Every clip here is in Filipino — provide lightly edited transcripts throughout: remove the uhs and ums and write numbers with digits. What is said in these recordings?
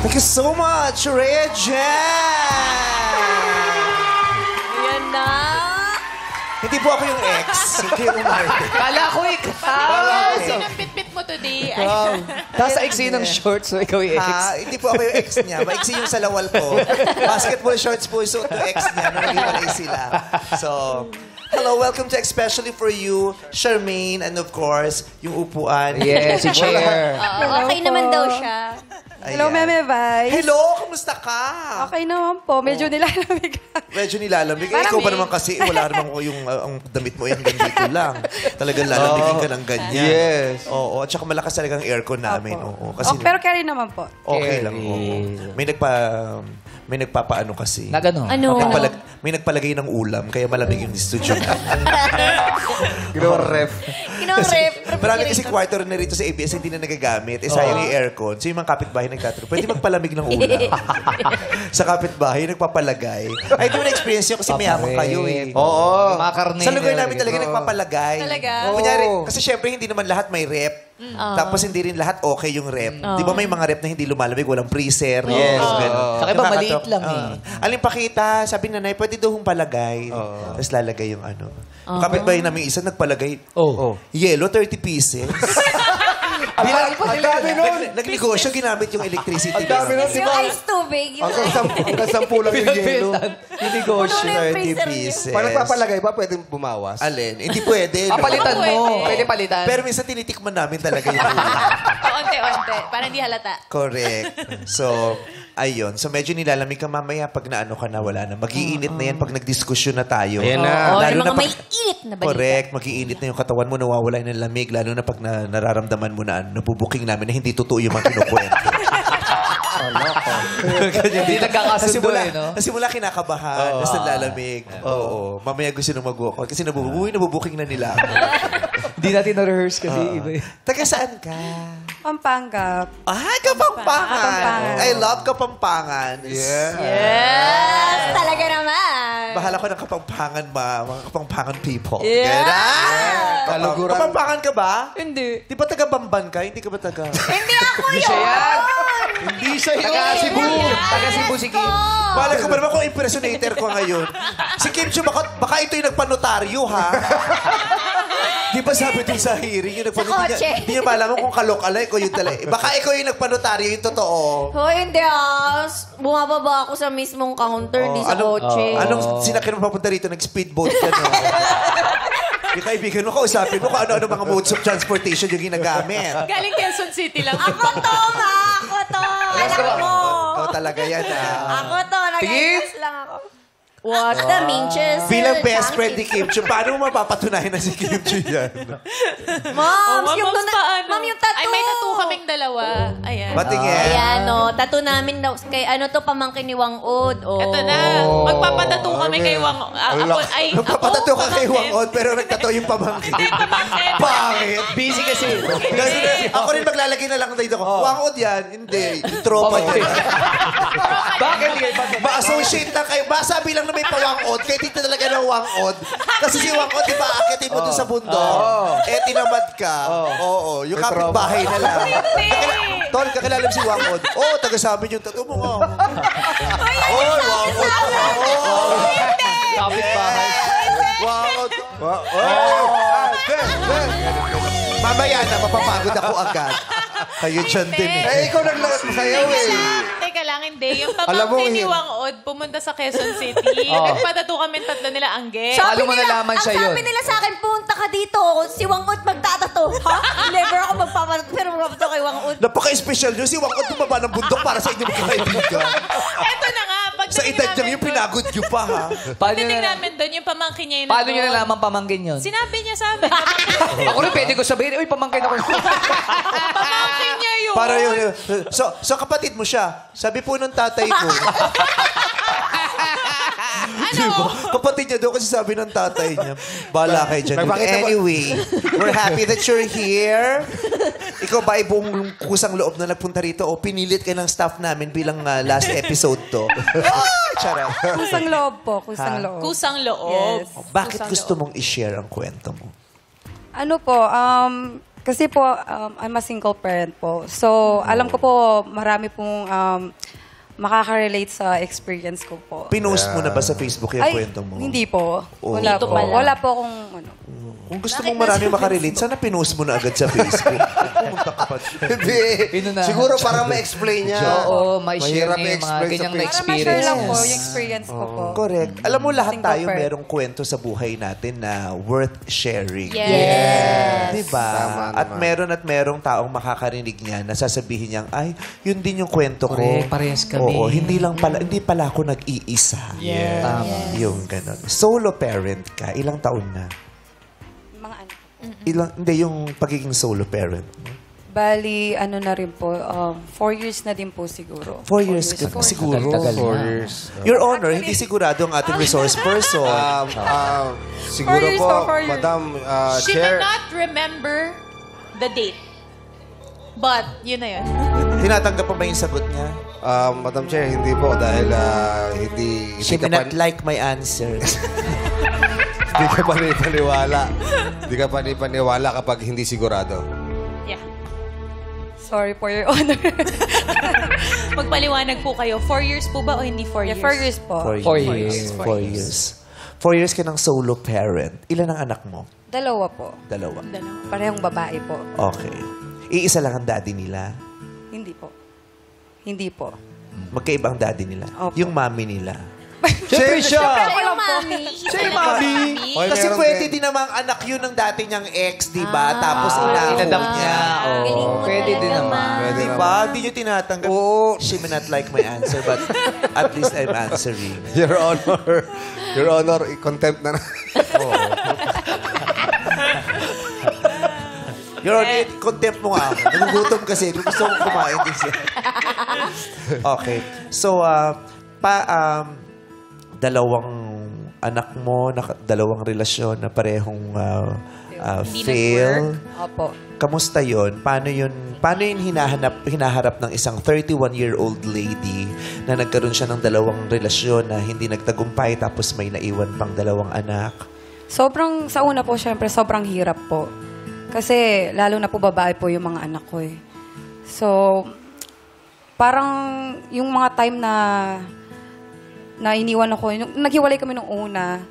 Thank you so much, Rhea Jen! Yan na. Hindi po ako yung ex. Hindi yung umarte. Kala ko ikaw. Sinong pit-pit mo today? Tapos sa iksi ng shorts, so ikaw yung ex. Hindi po ako yung ex niya. Maiksi yung salawal ko. Basketball shorts po yung suot ng ex niya nung naghiwalay sila. So, hello, welcome to Especially For You, Charmaine, and of course, yung upuan. Yes, si Chair. Okay naman daw siya. Hello, Meme Vice. Hello, kamusta ka? Okay naman po. Medyo nilalamig. Medyo nilalamig. Parang Ikaw ba naman kasi, wala naman ko yung ang damit mo yung dito lang. Talagang lalamigin ka ng ganyan. Yes. Oo, at saka malakas talagang aircon namin. Oo, kasi Pero carry naman po. okay lang. Carry. Oo. May nagpapaano kasi. Na gano'n? Ano? May nagpalagay ng ulam, kaya malamig yung studio namin. Ginawa ref. Kinorep. Marami kasi kwarto rin na rito sa ABS hindi na nagagamit. Sayang yung aircon. So yung mga kapitbahay nagtatanong, pwede magpalamig ng ulam. Sa kapitbahay, nagpapalagay. Ay, doon na-experience yun kasi mayaman kayo eh. Oo. Mga karne. Sa lugar namin talaga nagpapalagay. Talaga? Kunyari, kasi syempre hindi naman lahat may rep. Tapos hindi rin lahat okay yung rep. Di ba may mga rep na hindi lumalamig, walang freezer? Yes. Ganun. Saka iba, maliit lang Aling pakita, sabi na nanay, pwede daw hong palagay. Tapos lalagay yung ano. Yung kapitbahay namin isa, nagpalagay. Yellow, 30 pieces. Ang dami nun. Nagnegosyo, ginamit yung electricity. Ang dami nun, di Yung ba? ice tubig. Hanggang 10 lang yung yelo. Yung negosyo. 30 pieces. Pag nagpapalagay ba, pwedeng bumawas? Alin? Hindi pwede. Papalitan mo. Pwede palitan. Pero minsan tinitikman namin talaga yung ulam. Onte-onte. Para hindi halata. Correct. So, ayun. So, medyo nilalamig ka mamaya pag naano ka na, wala na. Mag-iinit na yan pag nagdiskusyon na tayo. Ayan na. Oo, Lalo yung mga na may init na balita. Correct. Mag-iinit na yung katawan mo, nawawala ng lamig. Lalo na pag nararamdaman mo na nabubuking namin na hindi totoo yung mga kinukwento. Hindi nagkakasundo eh, no? Nasimula kinakabahan, tapos nalalamig. Oo. Mamaya gusto nung mag-walk kasi nabubuking na nila. Hindi natin na-rehearse kasi iba eh. Taga saan ka? Pampanga. Ay, Kapampangan. Kapampangan. I love Kapampangan. Yes! Talaga naman. Bahala ko ng Kapampangan, mga Kapampangan people. Yeah. Kaluguran. Kapampangan ka ba? Hindi. Di ba taga Bamban ka? Hindi ka ba taga... Hindi ako yun! Hindi siya yun. Taga Cebu. Taga Cebu si Kim. Bala ko ba naman kung impersonator ko ngayon? Si Kim Chiu, baka ito yung nagpanotaryo, ha? Di ba sabi din sa hearing, yung nagpanotaryo? kotse. Hindi niya malaman kung kalok-alay ko yung talaga. Baka ikaw yung nagpanotaryo, yung totoo. Hoy, hindi bumababa ako sa mismong counter, hindi sa kotse. Anong sinakyan mo papunta rito? Nag-speedboat ka, no? Yung kaibigan mo, kausapin mo kung ano-ano mga modes of transportation yung ginagamit. Galing Quezon City lang. Ako to, ma! Ako to! Alam mo! Ikaw talaga yan, Ako to, Tingin? nag-ayos lang ako. What the minches? Bilang best friend ni Kim Chiu, paano mo mapapatunayan na si Kim Chiu yan? Moms, yung, Moms, paano? ma'am, yung tattoo. Ay, may tattoo kaming dalawa. Ayan. Patingin. Ayan, no. Tattoo namin daw. Kay ano to, pamangkin ni Wang Od. Oh. Ito na. Magpapatattoo kami kay Wang... Nagpapatato ka kay Wang Od, pero nagtato yung pamangkin. Pangit. Busy kasi. Ako rin maglalagay na lang dito ko. Wang Od yan. Hindi. Yung tropa niya. Bakit hindi kayo Ma-associate lang kayo. Basta bilang na may pa-Wang Od, kaya dito talaga ng Wang Od. Kasi si Wang Od, di ba, akitin mo doon sa bundok. Eh, tinamad ka. Oo. Yung kapitbahay na lang. Tol, kakilala mo si Wang Od. Oo, taga sa amin yung tattoo mo. Oo, Wang Od. Kapit bahay. Wang Od. Mamaya na, mapapagod ako agad. Kayo dyan din eh. Eh, ikaw nagsayaw eh. Teka lang, hindi. Yung Alam mo, pamangkin ni yun. Wang Od pumunta sa Quezon City. Nagpatato kami tatlo nila Angge. Paano mo nalaman siya yun? Ang sabi nila sa akin, punta ka dito. Si Wang Od magtatato. Ha? Never ako magpapatato. Pero magpapatato kay Wang Od. Napaka-espesyal nyo. Si Wang Od bumaba ng bundok para sa inyo magkakaibigan. Eto na nga. Sa edad niya yung pinagod nyo pa, ha? Paano Pagdating nyo namin doon, yung pamangkin niya yun. Paano nyo nalaman pamangkin yun? Sinabi niya sa amin. Ako rin pwede ko sabihin, uy, pamangkin ako. Pamangkin niya yun. Para yun. So kapatid mo siya. Sabi po nung tatay ko. Diba? Kapatid niya doon kasi sabi ng tatay niya. Bala kayo dyan. Anyway, we're happy that you're here. Ikaw ba ay buong kusang loob na nagpunta rito o pinilit ka ng staff namin bilang last episode to? Charot. Kusang loob po. Kusang loob. Kusang loob. Yes. Bakit gusto mong i-share ang kwento mo? Ano po, Kasi po, I'm a single parent po. So, alam ko po, marami pong makaka-relate sa experience ko po. Pinost mo na ba sa Facebook yung kwento mo? Hindi po. Oh. Wala Dito po. pala. Wala po akong, ano. Kung gusto mong marami makarelate, sana pinost mo na agad sa Facebook. Pumunta ka pa. Hindi. Inunahan. Siguro para ma-explain niya. Oo, may share Mahirap niya yung mga i-explain ganyang sa Para ma-share experience. lang po yung experience ko po. Correct. Alam mo, lahat Single tayo parent. merong kwento sa buhay natin na worth sharing. Yes. Diba? Tama At naman. merong taong makakarinig niya na sasabihin niyang, ay, yun din yung kwento ko. Correct, parehas kami. Oo, hindi pala ako nag-iisa. Tama. Yung ganun. Solo parent ka, ilang taon na? Mga ano. Hindi, yung pagiging solo parent. Bali, ano na rin po, 4 years na din po siguro. 4 years ka po. siguro. Tagal na. 4 years. Your Honor, hindi sigurado ang ating resource person. Siguro 4 years po, po, 4 years. Madam She may Chair. not remember the date. But, yun na yun. Tinatanggap pa ba yung sagot niya? Madam Chair, hindi po dahil hindi She ka may not like my answer. hindi ka panipaniwala. Hindi ka panipaniwala kapag hindi sigurado. Yeah. Sorry for your honor. Magpaliwanag po kayo. 4 years po ba o hindi 4 Yeah, years? 4 years po. 4 years. 4 years. 4 years ka ng solo parent. Ilan ang anak mo? Dalawa po. Dalawa. Parehong babae po. Okay. Iisa lang ang daddy nila. Hindi po. Hindi po. Magkaibang daddy nila. Opo. Yung mommy nila. Siyempre siya! Siya yung mami. Siya yung mommy. Oy, Kasi meron pwede din. din namang anak yun ng dati niyang ex, di ba? Tapos Inadapt inadapt niya. niya. Oo, pwede din naman. Pwede Di naman. ba? Di nyo tinatanggap. Oo. She may not like my answer, but at least I'm answering. Your Honor, i-contempt na. Your Honor, contempt mo nga ako. Nagugutom kasi. Gusto kong kumain din siya. Okay. So, dalawang anak mo, dalawang relasyon na parehong fail. Opo. Kamusta yon? Paano yun hinaharap ng isang 31-year-old lady na nagkaroon siya ng dalawang relasyon na hindi nagtagumpay tapos may naiwan pang dalawang anak? Sa una po, syempre, sobrang hirap po. Kasi, lalo na po babae po yung mga anak ko eh. So, parang yung mga time na iniwan ako, naghiwalay kami nung una,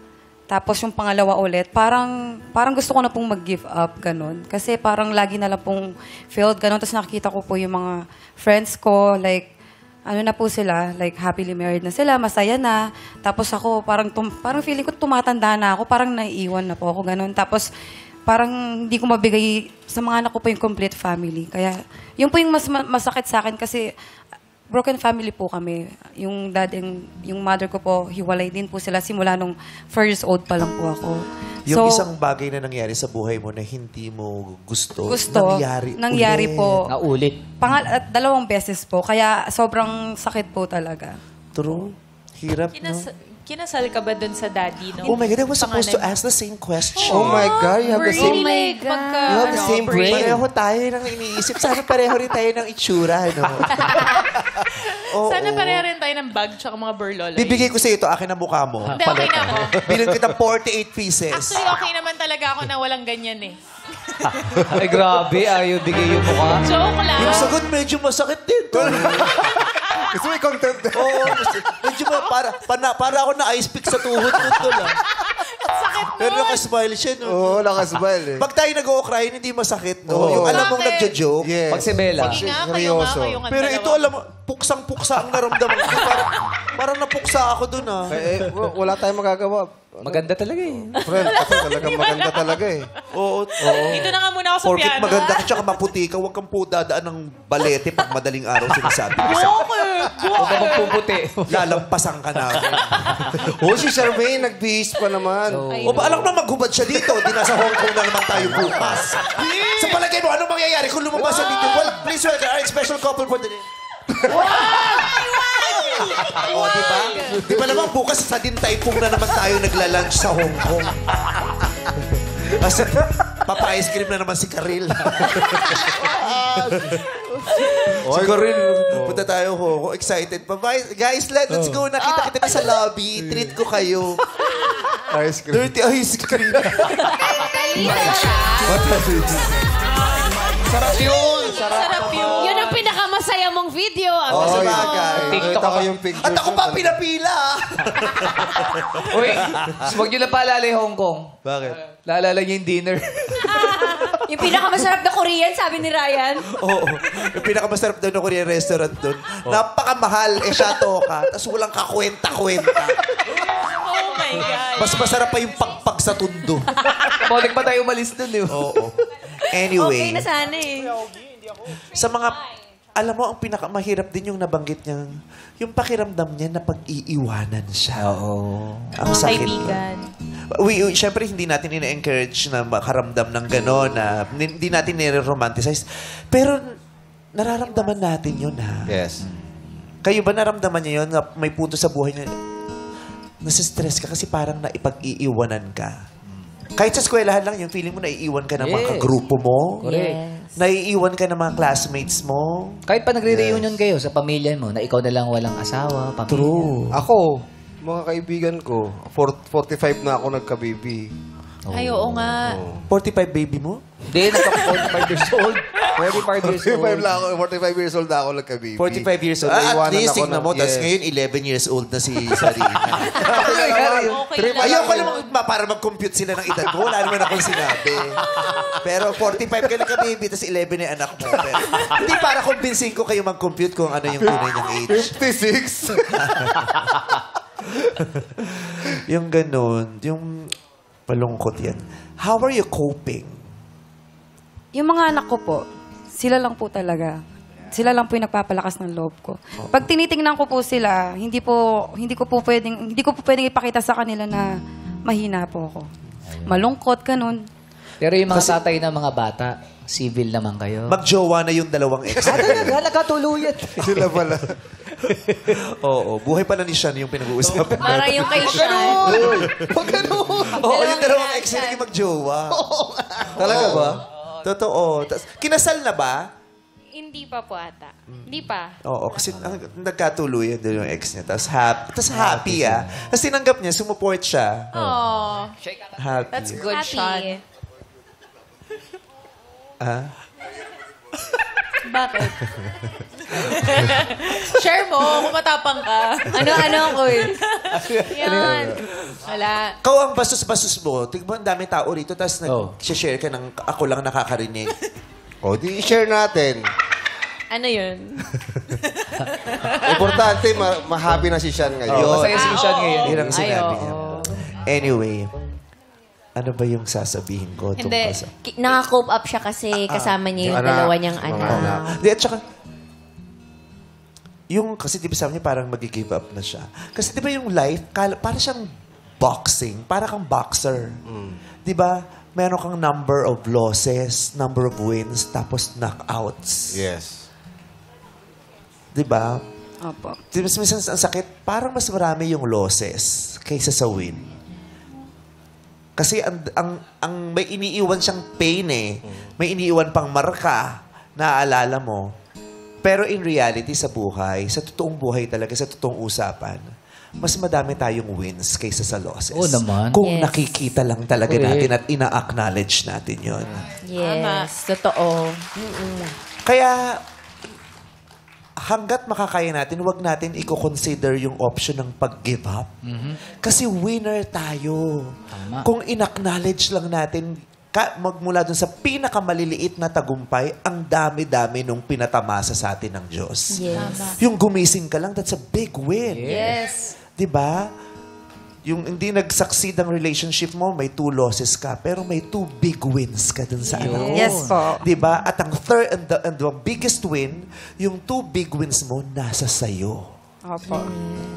tapos yung pangalawa ulit, parang gusto ko na pong mag-give up, ganun. Kasi parang lagi na lang pong failed, ganun. Tapos nakikita ko po yung mga friends ko, like, ano na po sila, like happily married na sila, masaya na. Tapos ako, parang feeling ko tumatanda na ako, parang naiiwan na po ako, ganun. Tapos parang hindi ko mabigay sa mga anak ko po yung complete family. Kaya yun po yung masakit sa akin kasi broken family po kami. Yung dad and yung mother ko po, hiwalay din po sila simula nung 4 years old pa lang po ako. Yung isang bagay na nangyari sa buhay mo na hindi mo gusto, nangyari po. Naulit. At 2 beses po. Kaya sobrang sakit po talaga. True. Hirap, no? Kinasal ka ba dun sa daddy? No? Oh my God, I was supposed to ask the same question. Oh my God, you have the same... You have the same brain. Pareho tayo nang iniisip. Sana pareho rin tayo ng itsura, no? Oo. Sana pareho rin tayo ng bag tsaka mga burloloy. Bibigay ko sa ito, akin ang mukha mo. Hindi, okay na ako. Bilang kita 48 pieces. Actually, okay naman talaga ako na walang ganyan eh. Ay, grabe. Ayaw bigay yung mukha. Joke lang. Yung sagot medyo masakit din. Gusto mo i-contempt? Oo, medyo para ako na ice pick sa tuhod ko to lang. Sakit Pero nun. nakasmile siya, no? Oo, nakasmile eh. Pag tayo nag-o-cry, hindi masakit, no? Oo. Yung alam mong Bakit? nagja-joke. Yes. Pag si Bella. Sige nga, kayo nga, Seryoso. kayo nga Pero dalawa. ito, alam mo, puksang-puksa ang naramdaman ko. Parang napuksa ako dun, ah. Wala tayong magagawa. Maganda talaga eh. Friend, kasi talagang maganda talaga eh. Oo. Dito na nga muna ako sa Porkit piano. maganda ka tsaka maputi ka, huwag kang po dadaan ng balete pag madaling araw sinasabi ko sa Huwag ka magpuputi. lalampasan ka na. Oh, si Charmaine, nagbihis pa naman. O ba, alam na maghubad siya dito. Di nasa Hong Kong na naman tayo bukas. Sa palagay mo, anong mangyayari kung lumabas siya dito? Well, please welcome our special couple for the day. O, di ba? Di ba naman bukas sa Din Tai Fung na naman tayo nagla-lunch sa Hong Kong. Kasi papa-ice cream na naman si Karil. Si Karil, punta tayo Hong Kong. Excited pa. Guys, let's go. Nakita kita na sa lobby. Treat ko kayo. Ice cream. Dirty ice cream. Dali na siya. Sarap yun. Sarap yun. Yun ang pinakamasaya mong video. Ang Oo, gusto sa mo. bagay. TikTok Nakita ko ka. yung picture. At ako pa pinapila. Uy, huwag nyo na paalala yung Hong Kong. Bakit? Laalala niyo yung dinner. Yung pinakamasarap na Korean, sabi ni Ryan. Oo. Yung pinakamasarap doon na Korean restaurant doon. Napakamahal. Shato ka. Tapos walang kakwenta-kwenta. Oh my God. Mas masarap pa yung pagpag sa tundo. Balik pa tayo umalis dun eh. Oo. Anyway. Okay na sana eh. Sa mga, alam mo, ang pinakamahirap din yung nabanggit niya, yung pakiramdam niya na pag-iiwanan siya. Oo. Ang Mga sakit. kaibigan. Siyempre, hindi natin ina-encourage na makaramdam ng gano'n, na hindi natin nire-romanticize. Pero, nararamdaman natin yun, ha? Yes. Kayo ba naramdaman niyo yun na may punto sa buhay na nasa-stress ka kasi parang naipag-iiwanan ka? Kahit sa eskwelahan lang, yung feeling mo naiiwan ka ng mga Yes. kagrupo mo. Correct. Naiiwan ka ng mga classmates mo. Kahit pa nagre-reunion kayo sa pamilya mo, na ikaw na lang walang asawa, pamilya. True. Ako, mga kaibigan ko, 45 na ako nagka-baby. Ay, oo nga. 45 baby mo? Hindi, nagka-45 years old. 45 years old. 45 years old na ako nagka-baby. 45 years old. So, At naiwanan least, ako tingnan mo. ng- Tapos yes. ngayon, 11 years old na si Sarina. Okay lang. Ayoko namang para mag-compute sila ng edad mo. Wala naman akong sinabi. Pero 45 ka nagka-baby, tapos 11 na yung anak mo. Pero, hindi para convincing ko kayo mag-compute kung ano yung tunay niyang age. 56. Yung ganun, yung malungkot yan. How are you coping? Yung mga anak ko po, sila lang po talaga. Sila lang po yung nagpapalakas ng loob ko. Pag tinitingnan ko po sila, hindi ko po pwedeng ipakita sa kanila na mahina po ako. Malungkot, ganun. Pero yung mga tatay ng mga bata, civil naman kayo. Magjowa na yung dalawang ex. Talaga, nagkatuluyan. Sila pala. Oo, buhay pala ni Sean yung pinag-uusapan. Para yung kay Sean. Huwag ganun. Oo, yung dalawang ex na naging magjowa. Talaga ba? Totoo. Kinasal na ba? Hindi pa po ata. Hindi pa. Oo, kasi nagkatuluyan doon yung ex niya. Tapos happy ah. Tapos tinanggap niya, sumuport siya. Oh, Happy. that's good, Happy. Sean. Ah? Bakit? Share mo kung matapang ka. Ano ko eh. Yan. Wala. Ikaw ang bastos-bastos mo. Tignan mo, ang dami tao rito. Tapos nag-share ka ng ako lang nakakarinig. O, di i-share natin. Ano yun? Importante, ma-happy na si Sean ngayon. Yun. Masaya si Sean ngayon. Yun ang sinabi Ay, niya. oo. Anyway, ano ba yung sasabihin ko Hindi. tungkol sa... Naka-cope up siya kasi kasama niya yung Anak. dalawa niyang Mga anak. anak. Hindi, at saka, kasi di ba sabi niya parang mag-give up na siya. Kasi di ba yung life, para siyang boxing, para kang boxer. Di ba? Meron kang number of losses, number of wins, tapos knockouts. Yes. Di ba? Opo. Di ba minsan ang sakit, parang mas marami yung losses kaysa sa win. Kasi ang may iniiwan siyang pain eh. May iniiwan pang marka, naaalala mo. Pero in reality sa buhay, sa totoong buhay talaga, sa totoong usapan, mas madami tayong wins kaysa sa losses. Oo naman. Kung Yes. nakikita lang talaga Correct. natin at ina-acknowledge natin yon. Yes, totoo. Kaya, hanggat makakaya natin, huwag natin i-consider yung option ng pag-give up. Kasi winner tayo. Tama. Kung in-acknowledge lang natin, magmula dun sa pinakamaliliit na tagumpay, ang dami-dami nung pinatamasa sa atin ng Diyos. Yes. Yung gumising ka lang, that's a big win. Yes. Diba? Yung hindi nag-succeed ang relationship mo, may 2 losses ka, pero may 2 big wins ka dun sa anak mo. Yes po. Diba? At ang third and the biggest win, yung 2 big wins mo, nasa sayo. Opo.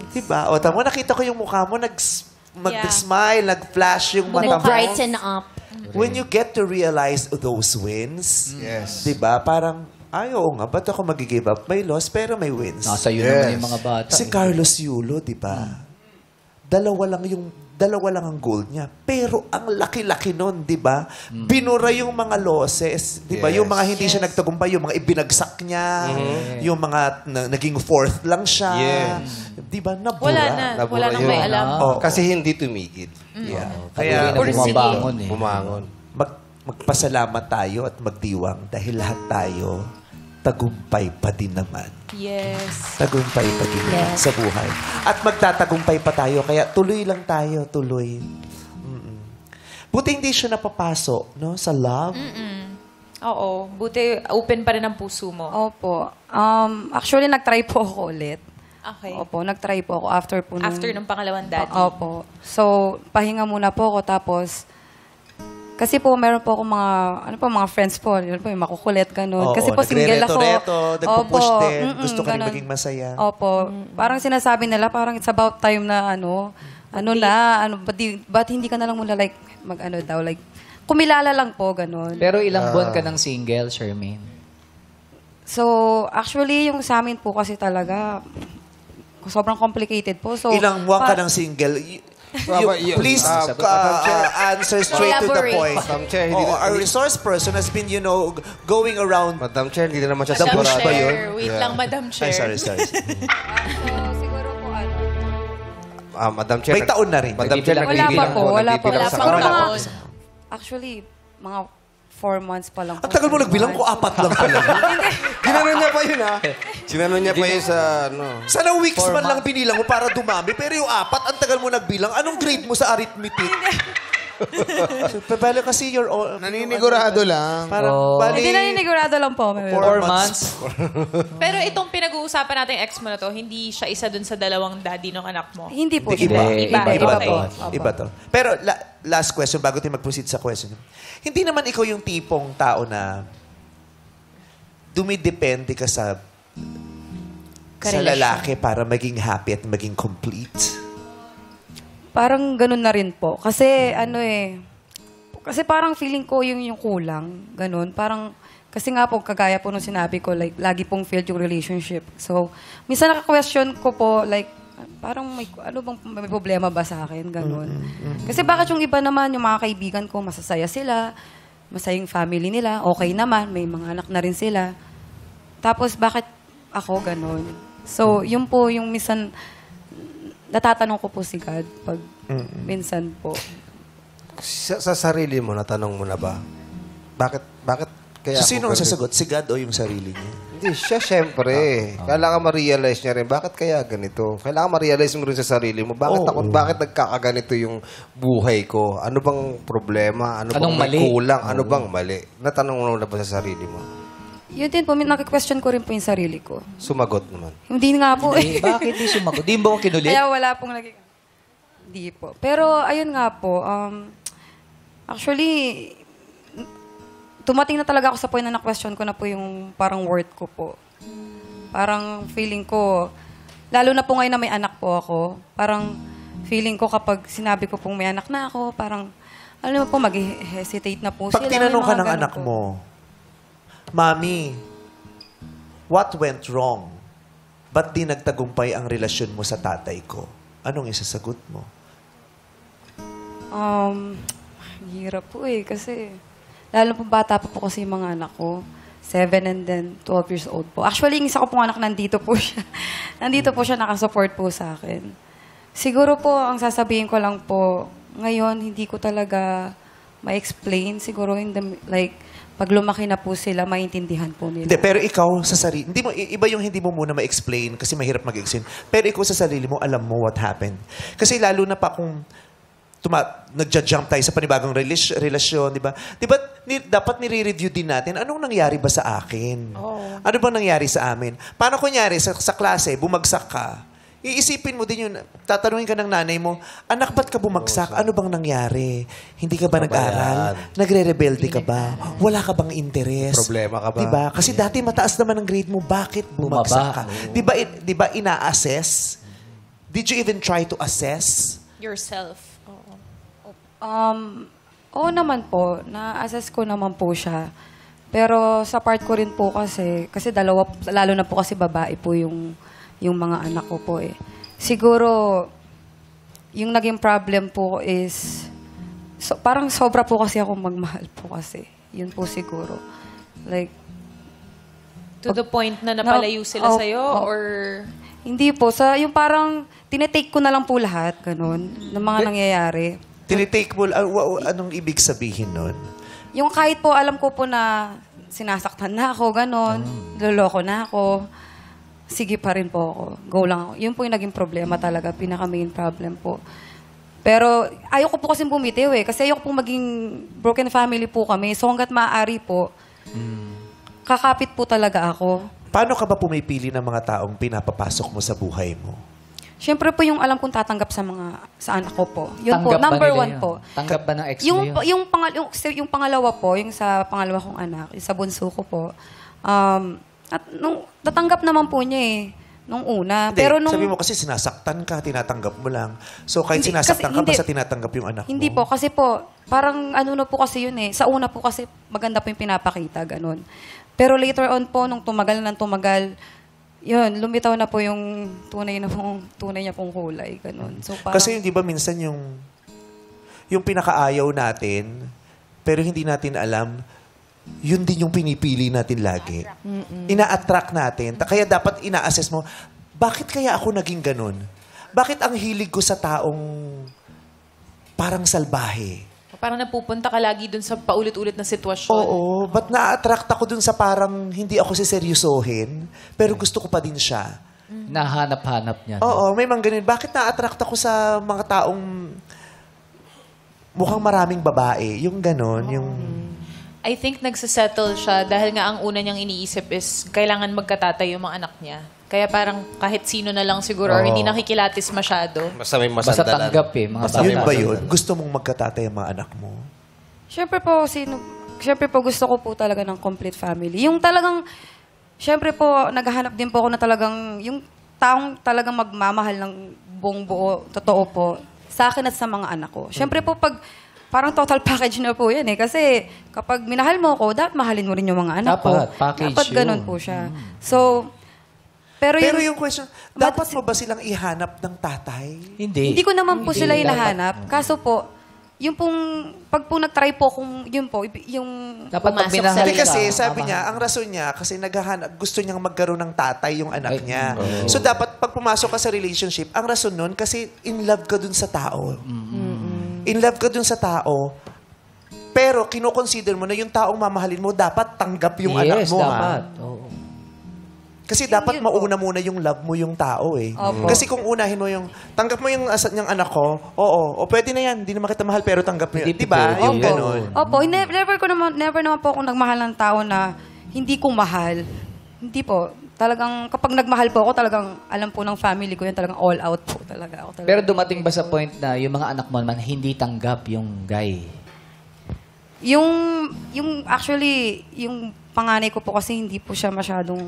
Diba? O tamo, nakita ko yung mukha mo, nag-smile, nag-flash yung mata mo. Nag-brighten up. When you get to realize those wins, Yes. diba? Parang, ay, oo nga, ba't ako mag-give up? May loss, pero may wins. Nasa iyo Yes. naman yung mga bata. Si Carlos Yulo, di ba? Dalawa lang ang gold niya. Pero ang laki-laki nun, di ba? Binura yung mga losses, di ba? Yes. Yung mga hindi siya nagtagumpay, yung mga ibinagsak niya, yung mga naging fourth lang siya. Yes. Di ba? Nabura. Wala na. Nabura Wala nang yun. may alam. Oo. Kasi hindi tumigil. Yeah. Kaya Kaya, na bumabangon eh. Bumangon. magpasalamat tayo at magdiwang dahil lahat tayo tagumpay pa din naman. Yes. Tagumpay pa din naman sa buhay. At magtatagumpay pa tayo, kaya tuloy lang tayo, tuloy. Buti hindi siya napapaso, no? Sa love. Oo. Buti open pa rin ang puso mo. Opo. Actually, nag-try po ako ulit. Okay. Opo, nag-try po ako after po After ng pangalawang daddy. Opo. So, pahinga muna po ako. Tapos, kasi po, meron po ako mga friends po. Yun po, yung makukulit, ganun. Oo, Kasi po, single ako. nagre-reto-reto, nagpo-push Opo. din. Gusto ka rin ganun. maging masaya. Opo. Parang sinasabi nila, parang it's about time na ba't hindi ka na lang muna like, kumilala lang po, ganun. Pero ilang buwan ka ng single, Charmaine? So, actually, yung sa amin po kasi talaga, sobrang complicated po. So, Ilang buwan ka ng single? Please answer straight to the point. Madam Chair, hindi Our resource person has been, going around. Madam Chair, hindi na naman siya Madam Dabos sigurado. ba yun? Chair. Wait lang, Madam Chair. Ay, sorry. so siguro po Madam Chair. May taon na rin. Madam Chair, Wala pa po, wala pa. nagbibilang Wala sa pa. kamera. Wala pa. Actually, mga 4 months pa lang po. Ang tagal mo nagbilang ko, 4 lang pala. Ginano niya pa yun, ha? Ginano niya pa yun sa, Sana weeks man lang binilang mo para dumami. Pero yung 4, ang tagal mo nagbilang. Anong grade mo sa arithmetic? Pero kasi you're all... naninigurado lang. Parang, bali... Hindi naninigrado lang po. 4 4 months. months? Pero itong pinag-uusapan natin ex mo na to, hindi siya isa dun sa dalawang daddy ng anak mo. Hindi po Iba. siya. Iba Okay. to. Iba to. Pero last question, bago tayo mag-proceed sa question. Hindi naman ikaw yung tipong tao na dumidepende ka sa lalaki para maging happy at maging complete. Parang ganun na rin po. Kasi kasi parang feeling ko yung kulang. Ganun. Parang, kasi nga po, kagaya po nung sinabi ko, like, lagi pong failed yung relationship. So, minsan naka-question ko po, like, parang may problema ba sa akin? Ganun. Kasi bakit yung iba naman, yung mga kaibigan ko, masasaya sila, masaya yung family nila, okay naman, may mga anak na rin sila. Tapos, bakit ako ganun? So, yun po yung minsan, natatanong ko po si God pag minsan po. Sa sarili mo, natanong mo na ba? Bakit kaya So, sino ang ganito? sasagot? Si God o yung sarili niya? Hindi, siya syempre. Kailangan ma-realize niya rin, bakit kaya ganito? Kailangan ma-realize mo rin sa sarili mo, bakit nagkakaganito yung buhay ko? Ano bang problema? Ano Anong bang may mali? kulang? Ano bang mali? Natanong mo na ba sa sarili mo? Yun din po, naki-question ko rin po yung sarili ko. Sumagot naman. Hindi nga po eh. Bakit di sumagot? Di mo ko kinulit? Kaya wala pong naging... Hindi po. Pero ayun nga po, actually, tumating na talaga ako sa point na na-question ko na po yung parang worth ko po. Parang feeling ko, lalo na po ngayon na may anak po ako, parang feeling ko kapag sinabi ko pong may anak na ako, parang, alam mo po, mag-hesitate na po Pag sila. tinanong May ka mga ng ganun anak po. mo, Mami, what went wrong? Ba't di nagtagumpay ang relasyon mo sa tatay ko? Anong isasagot mo? Hirap po eh, kasi lalo po bata pa po kasi yung mga anak ko. 7 and then 12 years old po. Actually, yung isa ko pong anak, nandito po siya. Nandito po siya, nakasupport po sa akin. Siguro po, ang sasabihin ko lang po, ngayon, hindi ko talaga ma-explain. Siguro, pag lumaki na po sila, maintindihan po nila. Hindi, pero ikaw sa sarili, iba yung hindi mo muna ma-explain kasi mahirap mag-explain. Pero ikaw sa sarili mo, alam mo what happened. Kasi lalo na pa kung nagja-jump tayo sa panibagong relasyon, di ba? Di ba dapat nire-review din natin, anong nangyari ba sa akin? Ano bang nangyari sa amin? Paano kunyari, sa klase, bumagsak ka, iisipin mo din yun, tatanungin ka ng nanay mo, anak, ba't ka bumagsak? Ano bang nangyari? Hindi ka ba nag-aral? Nagre-rebelde ka ba? Wala ka bang interes? Problema ka ba? Diba? Kasi dati mataas naman ang grade mo, bakit bumagsak ka? Diba ina-assess? Did you even try to assess? Yourself. Oo naman po, na-assess ko naman po siya. Pero sa part ko rin po kasi dalawa, lalo na po kasi babae po yung mga anak ko po eh. Siguro, yung naging problem po is, parang sobra po kasi ako magmahal po kasi. Yun po siguro. Like, To the point na napalayo sila sa'yo? Or... Hindi po. Yung parang, tinetake ko na lang po lahat, ganun, ng mga nangyayari. Tinitake mo, anong ibig sabihin nun? yung kahit po alam ko po na sinasaktan na ako, ganon, loloko na ako, sige pa rin po ako. Go lang ako. Yun po yung naging problema talaga, pinaka-main problem po. Pero ayoko po kasi bumitiw kasi ayoko po maging broken family po kami. So hanggat maaari po, kakapit po talaga ako. Paano ka ba pumipili ng mga taong pinapapasok mo sa buhay mo? Siyempre po yung alam kong tatanggap sa anak ko po. Yun po, Tanggap ba number nila 1 yun? po. Tanggap ba ng ex mo Yung, yun? yung pangalawa po, yung sa pangalawa kong anak, yung sa bunso ko po, at natanggap naman po niya nung una. Hindi, Pero nung, sabi mo kasi sinasaktan ka, tinatanggap mo lang. So kahit Hindi, sinasaktan kasi ka, hindi- basta tinatanggap yung anak mo. Hindi po, kasi po, parang ano na po kasi yun Sa una po kasi maganda po yung pinapakita, ganun. Pero later on po, nung tumagal, yun, lumitaw na po yung tunay niya pong kulay, ganun. So parang, Kasi hindi ba minsan yung pinakaayaw natin, pero hindi natin alam, yun din yung pinipili natin lagi. Ina-attract natin. Kaya dapat ina-assess mo, bakit kaya ako naging ganun? Bakit ang hilig ko sa taong parang salbahe? Parang napupunta ka lagi dun sa paulit-ulit na sitwasyon. Oo, ba't na-attract ako dun sa parang hindi ako siseryosohin, pero gusto ko pa din siya? Nahanap-hanap niya. Oo, may mga ganun. Bakit na-attract ako sa mga taong mukhang maraming babae? Yung ganun, yung... I think nagsasettle siya dahil nga ang una niyang iniisip is kailangan magkatatay yung mga anak niya. Kaya parang kahit sino na lang siguro or hindi nakikilatis masyado. Basta may Basta masandalan. tanggap mga Basta bata. yun ba yun? Gusto mong magkatatay ang mga anak mo? Siyempre po gusto ko po talaga ng complete family. Yung talagang, siyempre po, naghahanap din po ako na talagang, yung taong talagang magmamahal ng buong buo, totoo po, sa akin at sa mga anak ko. Siyempre po, parang total package na po yan Kasi kapag minahal mo ako, dapat mahalin mo rin yung mga anak ko. Dapat, package Dapat ganun yun. po siya. So, pero yung question, dapat mo ba silang ihanap ng tatay? hindi ko naman po Hindi, sila dapat. hinahanap. Kaso po, yung pong, pag po nag-try po kung, yun po, yung Dapat pag Pumasok minahal Hindi ka, kasi, sabi mamahal. niya, ang rason niya, kasi gusto niyang magkaroon ng tatay yung anak niya. So, dapat pag pumasok ka sa relationship, ang rason nun, kasi in love ka dun sa tao. In love ka dun sa tao, pero kinoconsider mo na yung taong mamahalin mo, dapat tanggap yung anak mo. dapat. Ha? Oo. Kasi dapat mauna muna yung love mo yung tao Opo. Kasi kung unahin mo tanggap mo yung asat niyang anak ko, o pwede na yan, hindi naman kita mahal, pero tanggap mo yun. Hindi Diba? pwede Yung yun. ganon. Opo, never naman po akong nagmahal ng tao na hindi ko mahal. Hindi po. Talagang, kapag nagmahal po ako, talagang alam po ng family ko yan, talagang all out po talaga ako. Talaga. Pero dumating ba sa point na yung mga anak mo naman hindi tanggap yung guy? Yung actually, yung panganay ko po kasi hindi po siya masyadong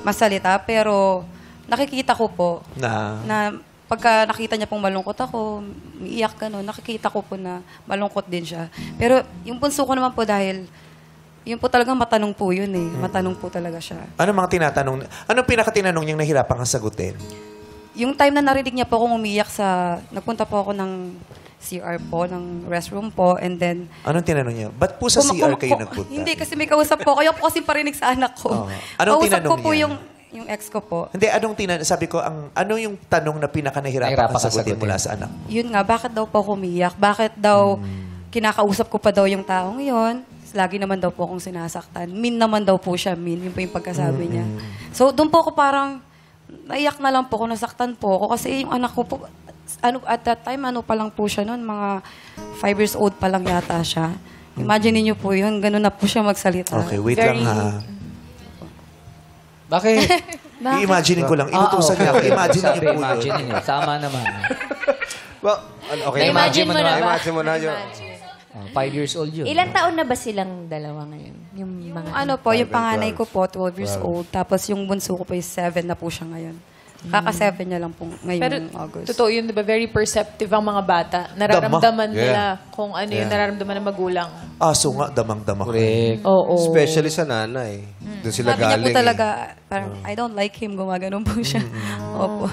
masalita, pero nakikita ko po na pagka nakita niya pong malungkot ako, umiiyak ka nakikita ko po na malungkot din siya. Pero yung bunso ko naman po dahil, yun po talagang matanong po yun Matanong po talaga siya. Anong pinaka-tinanong niyang nahirapan kang sagutin? Yung time na narinig niya po akong umiiyak nagpunta po ako ng CR po, ng restroom po, and then... Anong tinanong niya? Ba't po sa CR kayo nagpunta? Hindi, kasi may kausap po. Kaya po kasi parinig sa anak ko. Anong Kausap tinanong ko po niya? yung ex ko po. Hindi, sabi ko, ano yung tanong na pinaka-nahirapan Nahirapan kang ka sagutin sagutin. mula sa anak? Yun nga, bakit daw po ako umiiyak? Bakit daw kinakausap ko pa daw yung taong yun? Lagi naman daw po akong sinasaktan. Mean naman daw po siya, mean. Yun po yung pagkasabi niya. So, doon po ako parang, naiyak na lang po ako, nasaktan po ako. Kasi yung anak ko po, at that time, pa lang po siya noon, mga 5 years old pa lang yata siya. Imagine niyo po yun, ganun na po siya magsalita. Okay, wait lang ha. Bakit? I-imagine ko lang. Inutusan niya ako. Imagine niyo po yun. Imagine niyo. Tama naman. Well, okay. Na-imagine mo na ba? Imagine mo na yun. 5 years old yun. Ilang taon na ba silang dalawa ngayon? Yung mga Yung panganay ko po, 12 years old. Tapos yung bunso ko po is 7 na po siya ngayon. Kaka-7 niya lang po ngayon Pero August. totoo yun, di ba? Very perceptive ang mga bata. Nararamdaman Dama. nila kung ano yung nararamdaman ng magulang. Aso nga, damang-dama ko. Correct. Oo. Especially sa nanay. Doon sila Sabi niya po galing. talaga, parang, I don't like him, gumaganon po siya. Opo.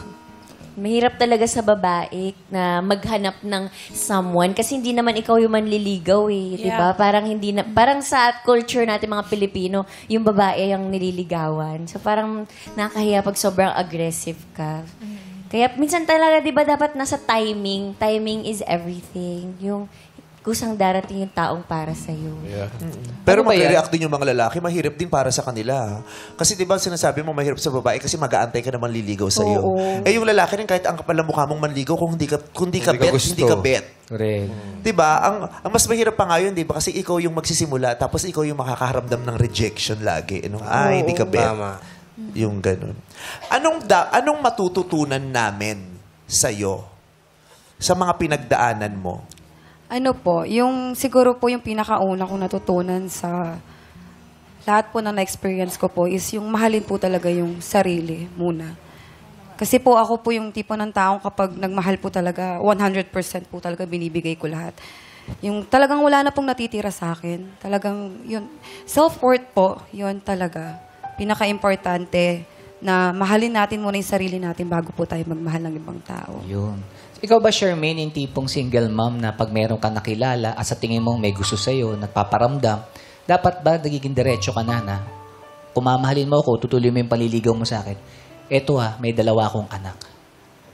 Mahirap talaga sa babae na maghanap ng someone kasi hindi naman ikaw yung manliligaw di ba? Parang sa culture natin mga Pilipino, yung babae yung nililigawan. So parang nakahiya pag sobrang aggressive ka. Kaya minsan talaga 'di ba dapat nasa timing. Timing is everything. Yung kusang darating yung taong para sa'yo. Pero Ano ba yan? mag-react din yung mga lalaki, mahirap din para sa kanila. Kasi di ba sinasabi mo mahirap sa babae kasi mag-aantay ka na manliligaw sa iyo. Eh yung lalaki rin kahit ang kapal ng mukha mong manligaw kung hindi ka bet, gusto. hindi ka bet. Correct. Di ba? Ang mas mahirap pa nga yun, di ba? Kasi ikaw yung magsisimula tapos ikaw yung makakaramdam ng rejection lagi. Ay, hindi ka bet. Tama. Yung ganun. Anong matututunan namin sa'yo sa mga pinagdaanan mo? Ano po, yung siguro po yung pinakauna kong natutunan sa lahat po na na-experience ko po is yung mahalin po talaga yung sarili muna. Kasi po ako po yung tipo ng taong kapag nagmahal po talaga, 100% po talaga binibigay ko lahat. Yung talagang wala na pong natitira sa akin. Talagang yun, self-worth po, yun talaga. Pinaka-importante na mahalin natin muna yung sarili natin bago po tayo magmahal ng ibang tao. Yun. Ikaw ba, Charmaine, yung tipong single mom na pag meron ka nakilala at sa tingin mo may gusto sa'yo, nagpaparamdam, dapat ba nagiging diretso ka na kung mamahalin mo ako, tutuloy mo yung paliligaw mo sa akin, eto may 2 akong anak.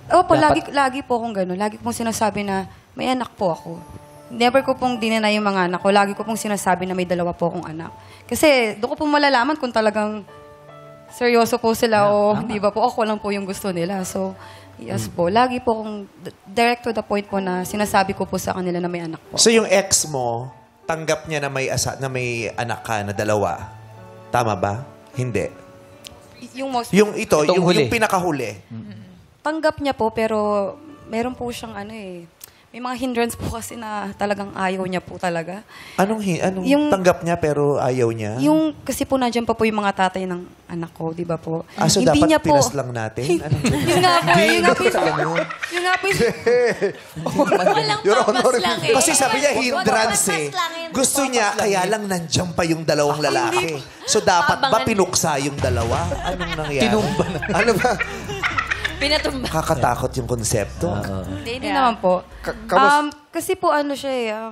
Opo, Dapat- lagi po akong gano'n. Lagi pong sinasabi na may anak po ako. Never ko pong dinena yung mga anak ko. Lagi ko pong sinasabi na may 2 po akong anak. Kasi doon ko pong malalaman kung talagang seryoso po sila o di ba po ako lang po yung gusto nila. So, yes po. Lagi po akong direct to the point po na sinasabi ko po sa kanila na may anak po. So yung ex mo, tanggap niya na may anak ka na 2. Tama ba? Hindi. Yung most, Yung Itong huli. yung pinakahuli. tanggap niya po pero meron po siyang may mga hindrance po kasi na talagang ayaw niya po talaga. Anong Yung- tanggap niya pero ayaw niya? Yung, kasi po nandiyan pa po yung mga tatay ng anak ko, di ba po? So Hindi dapat niya po- tinas lang natin? Anong Yun nga po, yun nga po. Yun nga po. Walang purpose lang eh. Kasi sabi niya hindrance Purpose eh. lang yun. Gusto niya, kaya lang nandiyan pa yung 2 lalaki. So dapat ba Abangan. pinuksa yung 2? Anong nangyari? Tinumba na. Ano ba? Pinatumba. Kakatakot yung konsepto. Hindi naman po. Kasi po siya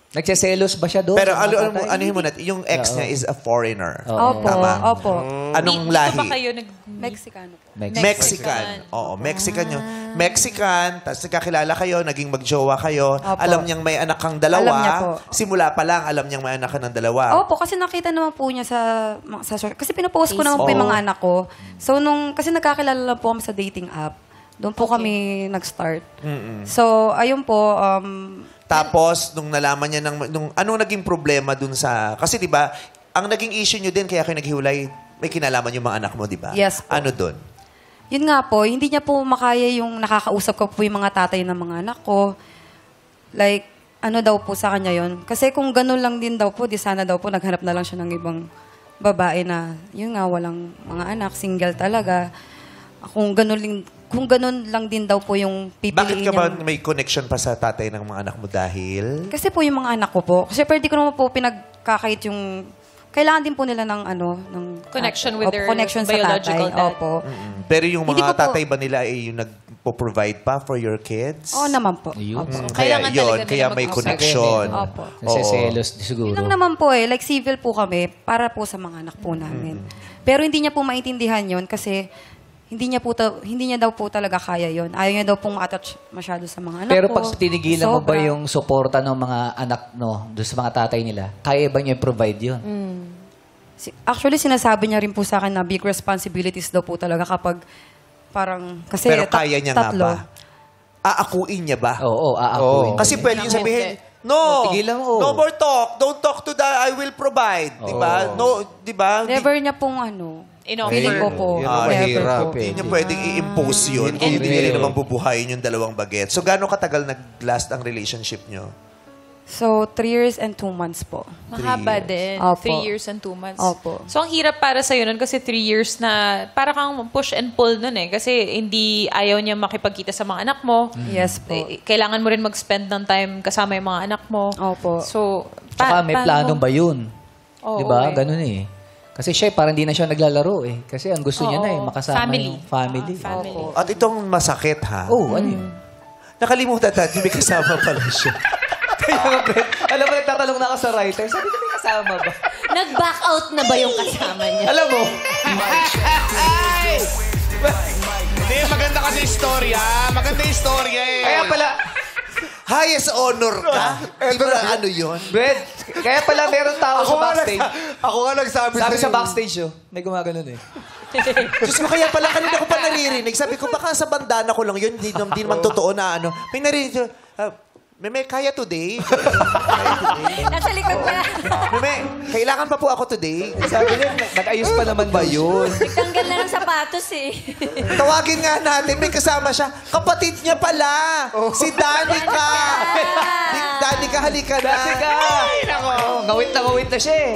Nagseselos ba siya doon? Pero sa mga tatay? anuhin mo natin, yung ex niya is a foreigner. Opo, Tama. opo. Anong Dito lahi? ba kayo Mexicano po. Mexican. Oo, Mexican yun. Mexican, tapos nagkakilala kayo, naging magjowa kayo, Opo. alam niyang may anak kang 2. Alam niya po. Simula pa lang, alam niyang may anak ka ng 2. Opo, kasi nakita naman po niya kasi pinapost ko naman po yung mga anak ko. So, kasi nagkakilala lang po kami sa dating app, doon po kami nag-start. So, ayun po, Tapos, nung nalaman niya, anong naging problema dun sa... Kasi di ba ang naging issue niyo din, kaya kayo naghiwalay, may kinalaman yung mga anak mo, di ba? Yes po. Ano dun? yun nga po, hindi niya po makaya yung nakakausap ko po yung mga tatay ng mga anak ko. Like, ano daw po sa kanya yon. Kasi kung ganun lang din daw po, di sana daw po naghanap na lang siya ng ibang babae na, yun nga, walang mga anak, single talaga. Kung ganun lang din daw po yung pipiliin Bakit ka ba niya. may connection pa sa tatay ng mga anak mo dahil? Kasi po yung mga anak ko po. Kasi pwede ko naman po pinagkakait yung... Kailangan din po nila ng ng Connection with their connection sa biological tatay. dad. Opo. Pero yung Hindi mga ko po- tatay ba nila ay yung nagpo-provide pa for your kids? Oo naman po. Ayun. Opo. Kaya Kailangan yun, talaga kaya nila may mag-usap. connection. Opo. Nagseselos siguro. Yun lang naman po like civil po kami para po sa mga anak po namin. Pero hindi niya po maintindihan yon kasi hindi niya daw po talaga kaya yon. Ayaw niya daw pong ma-attach masyado sa mga anak Pero ko. pag tinigilan mo ba Sobra. yung suporta ng mga anak doon sa mga tatay nila, kaya ba niya i-provide yun? Actually, sinasabi niya rin po sa akin na big responsibilities daw po talaga kapag parang... Kasi Pero kaya niya nga tatlo. ba? Aakuin niya ba? Oo, aakuin. Kasi pwede niya sabihin, no, Tigilan mo. no more talk. Don't talk to that. I will provide. Di ba? No, di ba? Never niya pong feeling ko po. Yun ang Never mahirap po. Hindi niya pwedeng i-impose yun kung hindi niya rin naman bubuhayin yung dalawang baget. So, gaano katagal nag-last ang relationship niyo? So, 3 years and 2 months po. Mahaba din. Opo. 3 years and 2 months. Opo. So, ang hirap para sa'yo nun kasi 3 years na para kang push and pull nun eh. Kasi hindi ayaw niya makipagkita sa mga anak mo. Yes po. Kailangan mo rin mag-spend ng time kasama yung mga anak mo. Opo. So, Tsaka may plano ba yun? Oo, Di ba? eh. Ganun eh. Kasi siya, parang hindi na siya naglalaro eh. Kasi ang gusto niya Oo. na eh, makasama Family. yung family. Family. At itong masakit, ha? Oo, ano yun? Nakalimutan natin, may kasama pala siya. Kaya nga, Fred, alam mo, nagtatalong na ako sa writer. Sabi ko, may kasama ba? Nag-back out na ba yung kasama niya? Alam mo, Hindi, maganda kasi istorya. Maganda istorya eh. kaya pala, highest honor ka. Di ba ano yun? Brad, kaya pala meron tao sa backstage. Ako nga nagsabi Sabi sa'yo. sa backstage, may gumaganon eh. Diyos ko, kaya pala kanina ko pa naririnig. Sabi ko, baka sa bandana ko lang yun. Hindi naman totoo na ano. May narinig. Meme, kaya today? Nasa likod niya. Meme, kailangan pa po ako today. Sabi niya, nag-ayos pa naman ba yun? Nagtanggal na ng sapatos eh. Tawagin nga natin, may kasama siya. Kapatid niya pala. Si Danica. Danica, halika na. Danica! Ngawit na siya eh.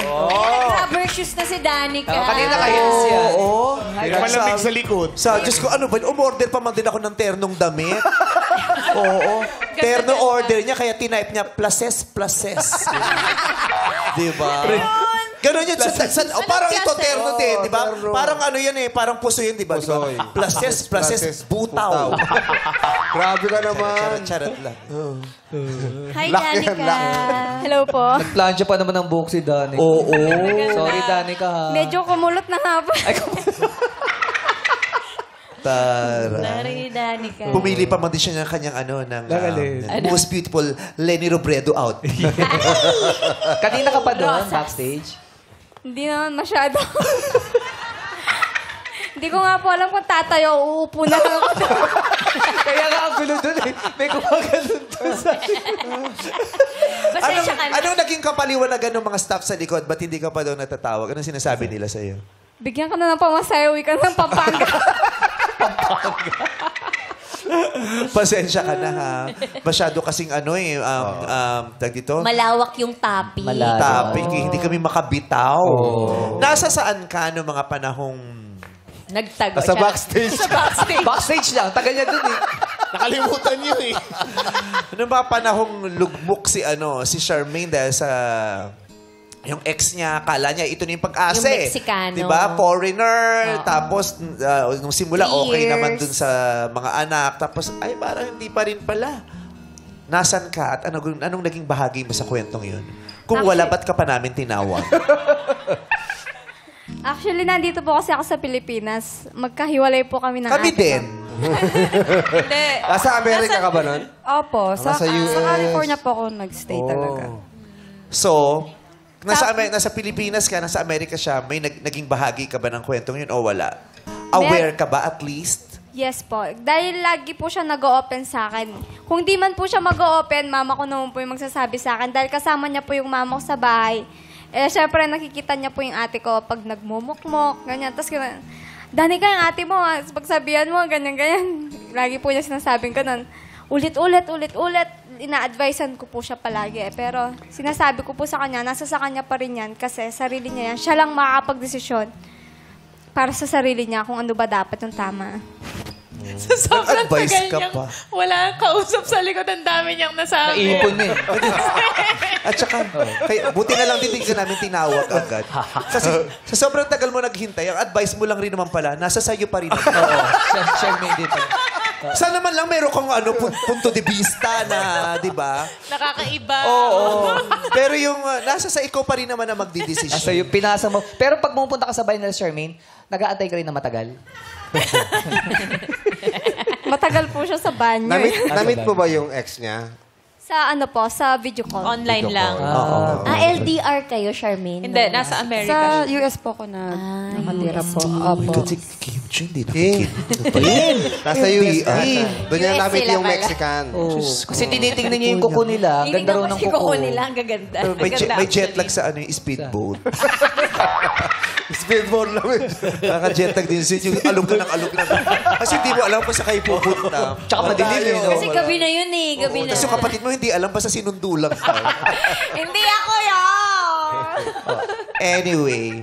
Rubber shoes na si Danica. Kanina ka-heels yan. Oo. Malamig sa likod. Diyos ko, ano ba? Umorder pa man din ako ng ternong damit. Oo. Terno order niya, kaya tinype niya, plases. Di ba? Ganon yun. Parang ito, terno din, di ba? Parang ano yan eh, parang puso yun, di ba? Pusoy. Plases, butaw. Grabe ka naman. Charot lang. Hi, Laki yan, Danica. Hello po. Nagplansya pa naman ng buhok si Danica. Oo. Sorry, Danica. ha. Medyo kumulot na nga po. Tara. Sorry, Danica. Pumili pa man din siya ng kanyang ng Ano? most beautiful Lenny Robredo out. Kanina ka pa doon, backstage? Hindi naman masyado. Hindi ko nga po alam kung tatayo o uupo na lang ako. Kaya nga ang gulo doon eh. May kumaganon doon sa... Pasensya ka na. Anong naging kapaliwanagan ng mga staff sa likod? Ba't hindi ka pa daw natatawag? Anong sinasabi nila sa'yo? Bigyan ka na ng pamasahe, uwi ka na ng Pampanga. Pasensya ka na ha. Masyado kasing tag dito? Malawak yung topic. Topic. Hindi kami makabitaw. Nasa saan ka noong mga panahong... Nagtago. Sa backstage. Backstage lang. Tagal niya doon eh. Nakalimutan niyo eh. Noong mga panahong lugmok si Charmaine dahil sa... Yung ex niya, akala niya, ito na yung pag-asa Yung Mexicano. Diba? Foreigner. Tapos, nung simula, 3 okay naman years. dun sa mga anak. Tapos, ay, parang hindi pa rin pala. Nasaan ka? At anong naging bahagi mo sa kwentong yun? Kung wala, ba't ka pa namin tinawag? Actually, nandito po kasi ako sa Pilipinas. Magkahiwalay po kami ng Kami ate ko. din. Hindi. Nasa Amerika ka ba nun? Opo. Sa Nasa US. California po ako nag-stay talaga. So, nasa Pilipinas ka, nasa Amerika siya, may naging bahagi ka ba ng kwentong yun o wala? Aware ka ba at least? Yes po. Dahil lagi po siya nag-o-open sa akin. Kung di man po siya mag-o-open, mama ko naman po yung magsasabi sa akin. Dahil kasama niya po yung mama ko sa bahay. Syempre, nakikita niya po yung ate ko pag nagmumukmok, ganyan. Tapos, Danica, yung ate mo, pagsabihan mo, ganyan. Lagi po niya sinasabing ganun. Ulit-ulit. Ina-advisean ko po siya palagi. Pero sinasabi ko po sa kanya, nasa sa kanya pa rin yan kasi sarili niya yan. Siya lang makakapag-desisyon para sa sarili niya kung ano ba dapat yung tama. Sa sobrang Nag-advise tagal ka niyang pa. wala kausap sa likod. Ang dami niyang nasabi. Naipon eh. At saka, buti na lang din ka namin tinawag agad. Kasi sa sobrang tagal mo naghintay, ang advice mo lang rin naman pala, nasa sayo pa rin. Oo. Charmaine dito. Sana naman lang meron kang punto de vista na, di ba? Nakakaiba. Oo. Pero yung nasa sa ikaw pa rin naman na magdidesisyon. Asa yung pinasa mo. Pero pag pumunta ka sa bahay nila, Charmaine, nag-aantay ka rin na matagal. Matagal po siya sa banyo. Namit mo ba yung ex niya? Sa ano po, sa video call. Online lang. LDR kayo, Charmaine? Hindi, nasa America. Sa US po ako nakatira po. Opo. Kasi Kim Chiu, hindi nakikin. Nasa US ka. Doon niya US namit sila yung pala. Mexican. Kasi tinitingnan niyo yung kuko nila. Ganda raw ng kuko. nila, ang gaganda. May jet lag sa yung speedboat. Speedboat lang. Naka-jet lag din siya. Yung alog na ng alog na. Kasi hindi mo alam kung sa kayo pupunta. Tsaka madilim eh. Kasi gabi na yun eh. Gabi na. Tapos yung kapatid mo hindi alam, basta sinundo lang tayo. Hindi ako yun! Anyway,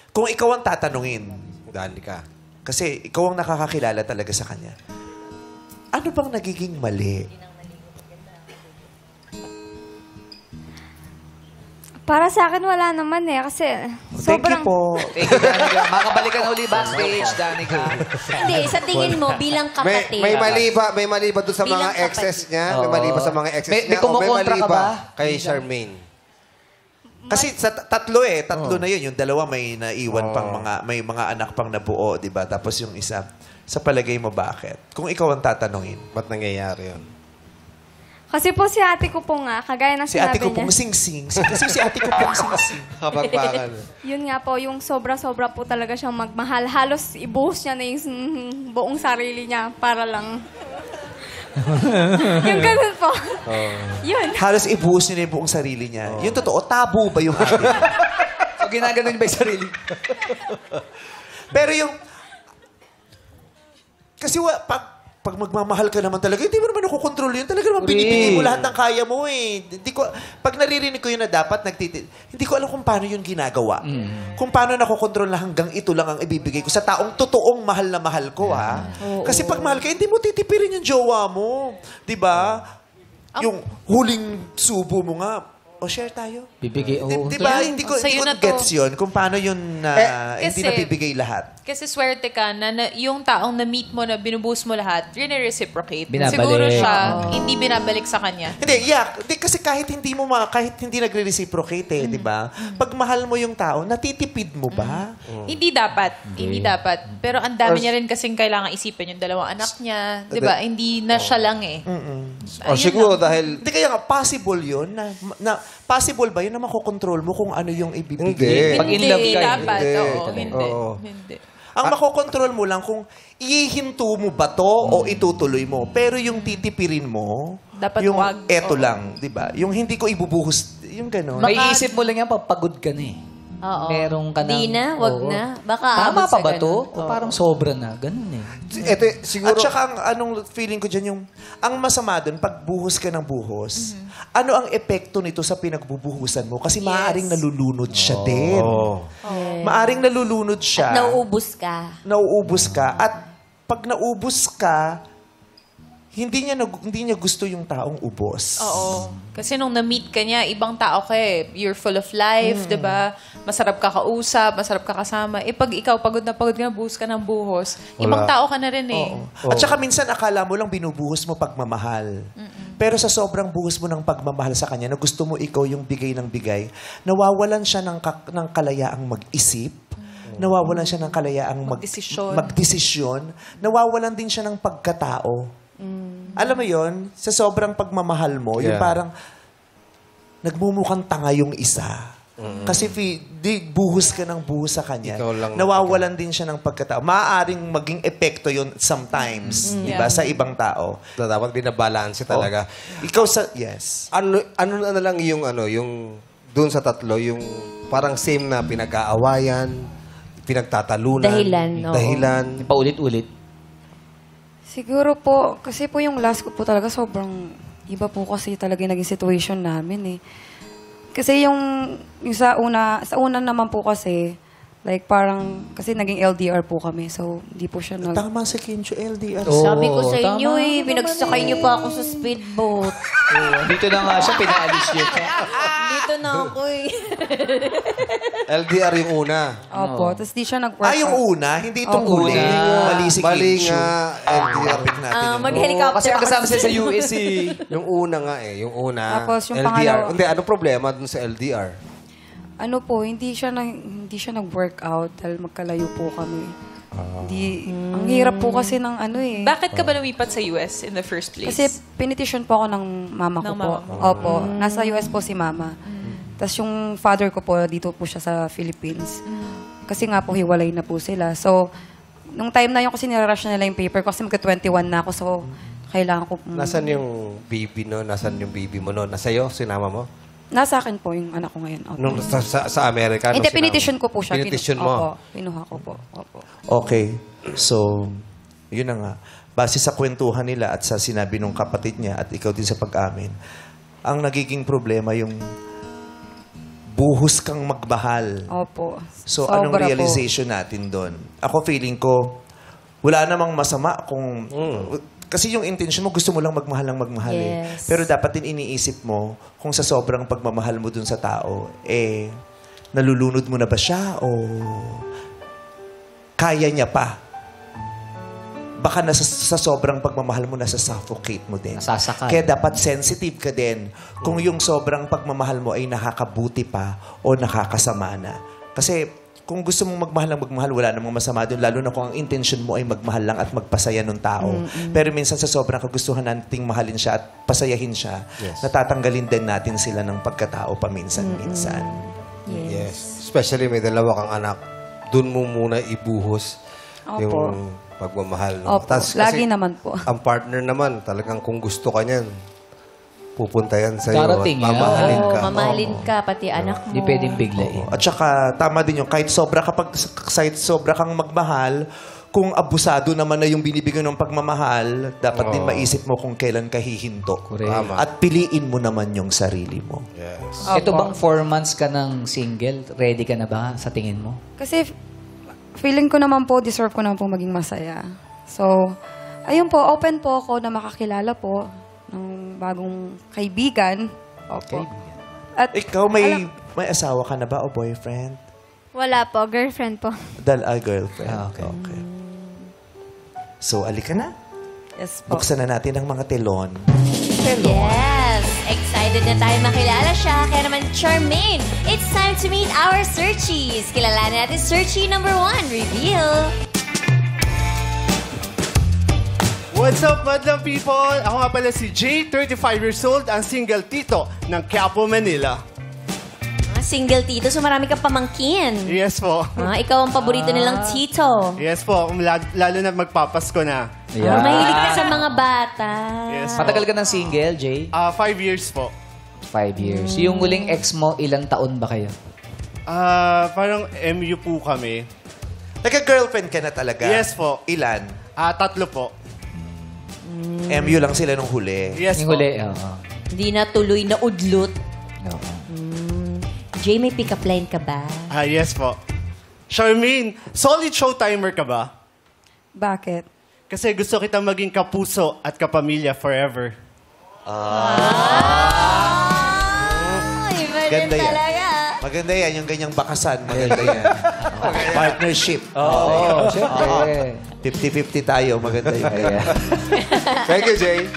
kung ikaw ang tatanungin, Dali ka. kasi ikaw ang nakakakilala talaga sa kanya, ano bang nagiging mali? Para sa akin, wala naman eh. Kasi Thank you sobrang... po. Thank you, Danica. Makabalik ka na uli backstage, Danica. Hindi, sa tingin mo, bilang kapatid. May mali ba doon sa Bilang mga exes niya? May Oo. mali ba sa mga exes May niya? O may kumukontra mali ka ba? kay Charmaine? Kasi sa tatlo na yun. Yung dalawa may naiwan pang may mga anak pang nabuo, di ba? Tapos yung isa, sa palagay mo bakit? Kung ikaw ang tatanungin. Ba't nangyayari yun? Kasi po si ate ko po nga, kagaya ng Si ate sinabi ko niya. pong sing-sing. Kasi si ate ko pong sing-sing. Kapagpakan. Yun nga po, yung sobra-sobra po talaga siyang magmahal. Halos ibuhos niya na yung buong sarili niya para lang. Yung ganun po. Yun. Halos ibuhos niya na yung buong sarili niya. Yung totoo, tabo ba yung ate? So, ginaganon ba yung sarili? Pero yung... Kasi pag magmamahal ka naman talaga, hindi mo naman nakokontrol yun. Talaga naman binibigay mo lahat ng kaya mo eh. Pag naririnig ko yun na dapat hindi ko alam kung paano yun ginagawa. Kung paano nakokontrol na hanggang ito lang ang ibibigay ko sa taong totoong mahal na mahal ko, ha? Kasi pag mahal ka, hindi mo titipirin yung jowa mo. Diba? Yung huling subo mo nga, share tayo. Bibigay, Diba? Hindi ko Sa'yo na to. gets yun kung paano yun hindi kasi- nabibigay lahat. Kasi swerte ka na yung taong na-meet mo na binubuhos mo lahat, reciprocate. Binabalik. Siguro siya, hindi binabalik sa kanya. Hindi, kasi kahit hindi nagre-reciprocate eh, di ba? Pag mahal mo yung tao, natitipid mo ba? Hindi dapat. Hindi dapat. Pero ang dami niya rin kasing kailangan isipin yung dalawang anak niya. Di ba? Hindi na siya lang eh. O siguro dahil... Hindi kaya nga, possible yun na possible ba yun na makokontrol mo kung ano yung ibibigay? Hindi. Pag in love Hindi ka, dapat. hindi. Oo, hindi. Oo. Hindi. Ang makokontrol mo lang kung ihinto mo ba to o itutuloy mo. Pero yung titipirin mo, Dapat yung wag. eto Oo. lang, di ba? Yung hindi ko ibubuhos, yung gano'n. May isip mo lang yan, papagod ka na eh. Oo. Meron ka Di na, wag na. Baka Tama abot pa sa ba ganun. to? O parang sobra na? Ganun eh. Ito, siguro... At saka anong feeling ko dyan yung, ang masama dun, pag buhos ka ng buhos, ano ang epekto nito sa pinagbubuhusan mo? Kasi maaaring nalulunod siya din. Maaring nalulunod siya. At nauubos ka. Nauubos ka. At pag naubos ka, hindi niya gusto yung taong ubos. Oo. Kasi nung na-meet ka niya, ibang tao ka eh. You're full of life, di ba? Masarap ka kausap, masarap ka kasama. Eh pag ikaw pagod na buhos ka ng buhos, ibang tao ka na rin eh. At saka minsan akala mo lang binubuhos mo pagmamahal. Pero sa sobrang buhos mo ng pagmamahal sa kanya, na gusto mo ikaw yung bigay ng bigay, nawawalan siya ng kalayaang mag-isip, nawawalan siya ng kalayaang magdesisyon, nawawalan din siya ng pagkatao. Alam mo yon, sa sobrang pagmamahal mo, yung parang nagmumukhang tanga yung isa. Kasi buhos ka ng buhos sa kanya. Nawawalan din siya ng pagkatao. Maaaring maging epekto yun sometimes, di ba, sa ibang tao. Dapat binabalanse talaga. Ikaw yes. Ano na lang yung doon sa tatlo, yung parang same na pinag-aawayan, pinagtatalunan. Dahilan, oo. Dahilan. Paulit-ulit. Siguro po, kasi po yung last ko po talaga sobrang iba po kasi talaga yung naging situation namin eh. Kasi yung sa una naman po kasi, like parang, kasi naging LDR po kami. So, hindi po siya Tama si Kincho, LDR. Sabi ko sa inyo tama eh, naman pinagsakay niyo pa ako sa speedboat. Dito na nga siya, pinaalis niya. Dito na ako eh. LDR yung una. Opo, tapos di siya nag-work. Yung una, hindi itong Oo, huli. una. Mali si Mali Kincho. nga, LDR. Topic natin yung Mag-helicopter Kasi magkasama sila sa US eh. Yung una nga eh, yung una. Tapos yung LDR. pangalawa- Hindi, ano problema dun sa LDR? Ano po, hindi siya nag-workout dahil magkalayo po kami. Ang hirap po kasi ng ano eh. Bakit ka ba lumipat sa US in the first place? Kasi pinetition po ako ng mama ko Ng po. mama mo. Opo, nasa US po si mama. Tapos yung father ko po, dito po siya sa Philippines. Kasi nga po, hiwalay na po sila. So, nung time na yun kasi nirarush na nila yung paper ko kasi magka-21 na ako. So, kailangan ko... Nasaan yung baby no? Nasaan yung baby mo no? Nasa'yo? Sinama mo? Nasa akin po yung anak ko ngayon. Opo. Nung sa Amerika? Hindi, sinama? pinetition ko po siya. Pinetition mo? Opo, pinuha ko po. Opo. Okay. So, yun na nga. Base sa kwentuhan nila at sa sinabi ng kapatid niya at ikaw din sa pag-amin, ang nagiging problema yung buhos kang magmahal. Opo. So, Sobra anong po. realization natin doon? Ako feeling ko, wala namang masama kung... Kasi yung intention mo, gusto mo lang magmahal ng magmahal eh. Yes. Pero dapat din iniisip mo, kung sa sobrang pagmamahal mo dun sa tao, nalulunod mo na ba siya o kaya niya pa? Baka sa sobrang pagmamahal mo, nasa-suffocate mo din. Nasasakal. Kaya dapat sensitive ka din kung yung sobrang pagmamahal mo ay nakakabuti pa o nakakasama na. Kasi kung gusto mong magmahal ng magmahal, wala namang masama doon. Lalo na kung ang intention mo ay magmahal lang at magpasaya ng tao. Pero minsan sa sobrang kagustuhan nating mahalin siya at pasayahin siya, natatanggalin din natin sila ng pagkatao paminsan-minsan. Yes. Especially may dalawa kang anak. Doon mo muna ibuhos yung pagmamahal. No? Opo, lagi naman po. Ang partner naman, talagang kung gusto ka niyan, pupunta yan sa'yo. Darating yan. Mamahalin ka. Mamahalin ka, pati anak mo. Hindi pwedeng biglain. At saka, tama din yung kahit sobra kang magmahal, kung abusado naman na yung binibigyan ng pagmamahal, dapat din maisip mo kung kailan ka hihinto. Correct. At piliin mo naman yung sarili mo. Yes. Ito bang 4 months ka ng single? Ready ka na ba sa tingin mo? Kasi feeling ko naman po, deserve ko naman po maging masaya. So, ayun po, open po ako na makakilala po ng bagong kaibigan. Opo. At Ikaw, may asawa ka na ba o boyfriend? Wala po, girlfriend po. Girlfriend. Okay. So, alika na. yes po. Buksan na natin ang mga telon. Yes! Excited na tayo makilala siya. Kaya naman, Charmaine, it's time to meet our searchies. Kilalanin natin searchie number 1, reveal. What's up, madlang people? Ako nga pala si Jay, 35 years old, ang single tito ng Quiapo, Manila. Single tito, so marami kang pamangkin. Yes po. Ikaw ang paborito nilang tito. Yes po, lalo na magpapasko na. Mahilig ka sa mga bata. Yes po. Matagal ka ng single, Jay? 5 years po. 5 years. Yung huling ex mo, ilang taon ba kayo? Parang MU po kami. Nagka-girlfriend ka na talaga? Yes po. Ilan? 3 po. MU lang sila nung huli. Yes Yung po. huli, oo. Hindi na tuloy na udlot. Oo. Jay, may pick-up line ka ba? Yes po. Charmaine, solid showtimer ka ba? Bakit? Kasi gusto kitang maging kapuso at kapamilya forever. Iba Ganda din yan. talaga. Maganda yan, yung ganyang bakasan. Maganda yan. Partnership. Oo, syempre. 50-50 tayo. Maganda yan. Thank you, Jay.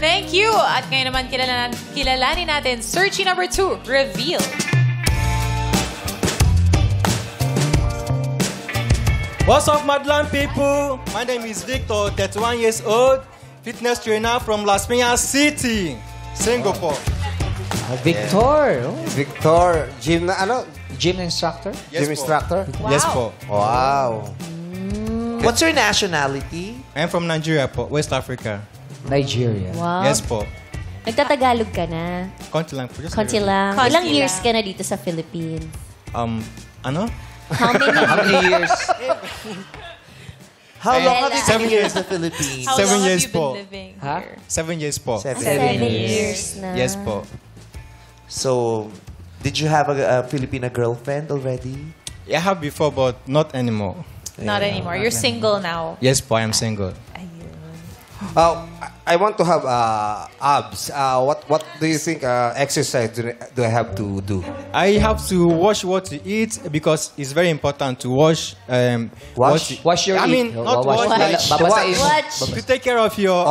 Thank you! At ngayon naman kilalanin natin searchie number 2, reveal. What's up, Madlang people? My name is Victor, 31 years old, fitness trainer from Las Piñas City, Singapore. Victor. Oh. Victor, gym na ano? Gym instructor? Gym instructor? Yes, po. Wow. What's your nationality? I'm from Nigeria, po, West Africa. Nigeria. Wow. Yes, po. Nagtatagalog ka na. Konti lang po. Just Konti a little. lang. Konti Ilang lang. years ka na dito sa Philippines? Ano? How many How many years? How long have you 7 been here in years. the Philippines? How 7 long years have you been po. living Ha? here? 7 years po. 7 7 years na. Yes, po. So, did you have a Filipina girlfriend already? I have before, but not anymore. Not anymore. You're single now. Yes, po, I am single. I want to have abs. What do you think exercise do I have to do? I have to watch what you eat because it's very important to watch. Wash your I mean, eat. not watch. Like, Babasahin mo. Watch. to take care of your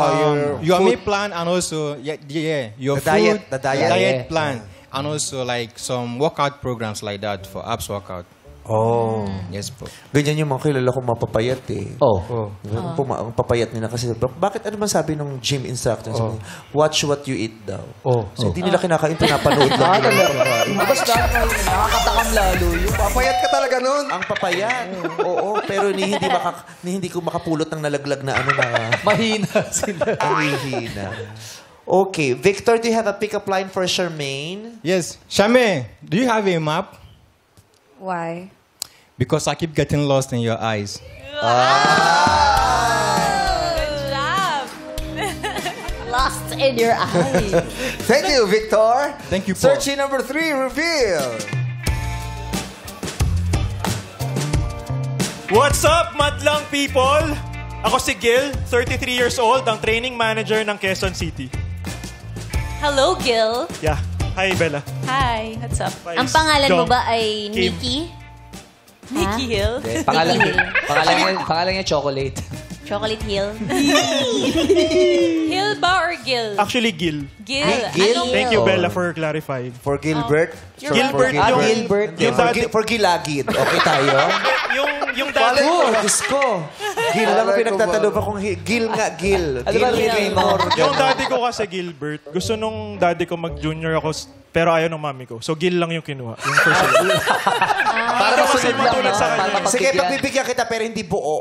your meal food. plan and also your The food, diet, the diet. Yeah. plan, and also like some workout programs like that for abs workout. Oh. Yes, po. Ganyan yung mga kilala kong mapapayat eh. Oh. Ang papayat nila kasi, bakit ano man sabi ng gym instructor? Sabi niya, watch what you eat daw. So, hindi nila kinakain, pinapanood lang nila. Basta nakakatakam lalo yun. Papayat ka talaga nun. Ang papayat. Oo, pero hindi ko makapulot ng nalaglag na ano na Mahina sila. ang hihina. Okay, Victor, do you have a pick-up line for Charmaine? Yes, Shame, do you have a map? Why? Because I keep getting lost in your eyes. Good job! Lost in your eyes. Thank you, Victor. Thank you, po. Searching number 3, reveal. What's up, madlang people? Ako si Gil, 33 years old, ang training manager ng Quezon City. Hello, Gil. Yeah. Hi, Bella. Hi. What's up? Ang pangalan mo Jong. ba ay Kim. Nikki? Nikki Hill. Pangalan niya chocolate. Chocolate Hill. Hill ba or Gil? Actually, Gil. Gil. Gil? Anong- Thank you, Bella, for clarifying. For Gilbert? You're Gilbert, welcome. yung... Gilbert. Yung daddy, For Gilagid. Okay tayo? yung daddy ko. Oh, Diyos ko. Gil lang ang pinagtatalo pa kung Gil nga, Gil. Ano ba Gil ginagawa mo? Yung daddy ko kasi Gilbert. Gusto nung daddy ko mag-junior ako, pero ayaw ng mami ko. So, Gil lang yung kinuha. Yung first name. Para masunod lang, no? sa kanya. Para Sige, mapagbigyan. pagbibigyan kita pero hindi buo.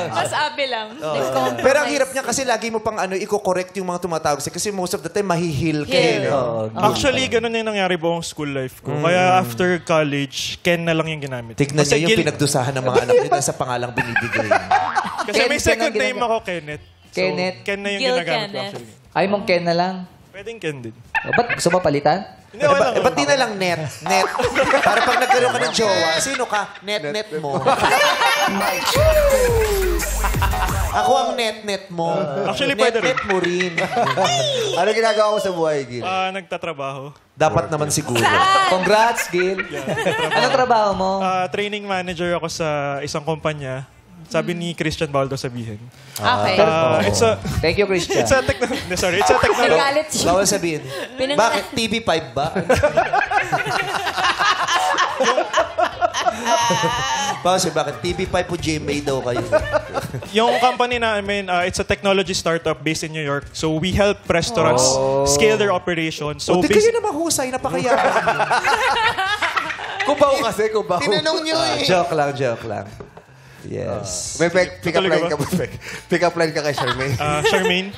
Mas abe lang. Pero ang hirap niya kasi lagi mo pang i-correct yung mga tumatawag sa'yo. Kasi most of the time, mahihil ka. Hill. No? Actually, ganun yung nangyari buong school life ko. Kaya after college, Ken na lang yung ginamit. Tignan Kasi niyo yung Gil- pinagdusahan ng mga anak niyo dahil sa pangalang binibigay. Kasi may Ken second ang name ginagawa. ako, Kenneth. So, Kenneth. Ken na yung Gil ginagamit ko Kenneth. actually. Ay mong Ken na lang. Pwedeng Ken din. O, ba't gusto mo palitan? Hindi, wala Ba't di na lang net? Net. Para pag nagkaroon ka ng jowa, sino ka? Net mo. Ako ang net mo. Actually, pwede rin. Net mo rin. Ano ginagawa mo sa buhay, Gil? Nagtatrabaho. Dapat naman siguro. Congrats, Gil. Anong trabaho mo? Training manager ako sa isang kumpanya. Sabi ni Christian Baldo sabihin. Okay. It's a... Thank you, Christian. It's a technology. Sorry, it's a technology. Nagalit siya. Bawal sabihin. Bakit TV5 ba? Bawal sabihin, bakit TV5 po GMA daw kayo? Yung company namin, it's a technology startup based in New York. So we help restaurants scale their operations. So O, di kayo na mahusay, napakayaman. Kubaw kasi, kubaw. Tinanong niyo eh. Joke lang. Yes. May pick-up Tutuloy line ka ka ba? Pick-up line ka kay Charmaine.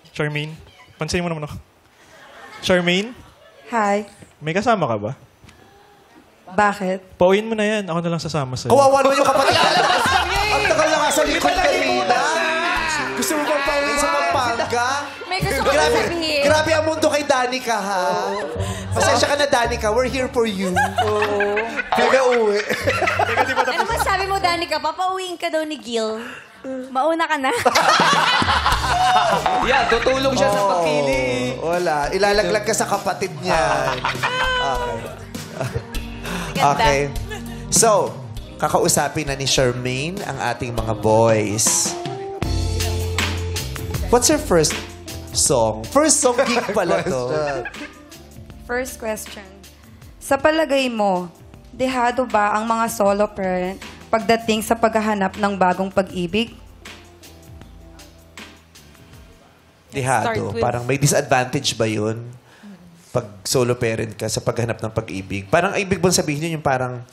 Charmaine, pansinin mo naman ako. Charmaine, Hi. may kasama ka ba? Bakit? Pauwiin mo na yan. Ako na lang sasama sa'yo. Kawawa naman yung kapatid. Ang tagal na nga sa likod kanina. Gusto mo bang pauwi sa Pampanga? May gusto ko sabihin. Grabe ang mundo kay Danica, ha? Pasensya ka na, Danica. We're here for you. Kaya uwi. Ano ba sabi mo, Danica? Papauwiin ka daw ni Gil. Mauna ka na. Yan, tutulong siya sa pagpili. Wala. Ilalaglag ka sa kapatid niya. Okay. So, kakausapin na ni Charmaine ang ating mga boys. What's your first song? First song gig pala to. First question. Sa palagay mo, dehado ba ang mga solo parent pagdating sa paghahanap ng bagong pag-ibig? Dehado. Start with- Parang may disadvantage ba yun? Pag solo parent ka sa paghanap ng pag-ibig. Parang ibig bang sabihin yun yung parang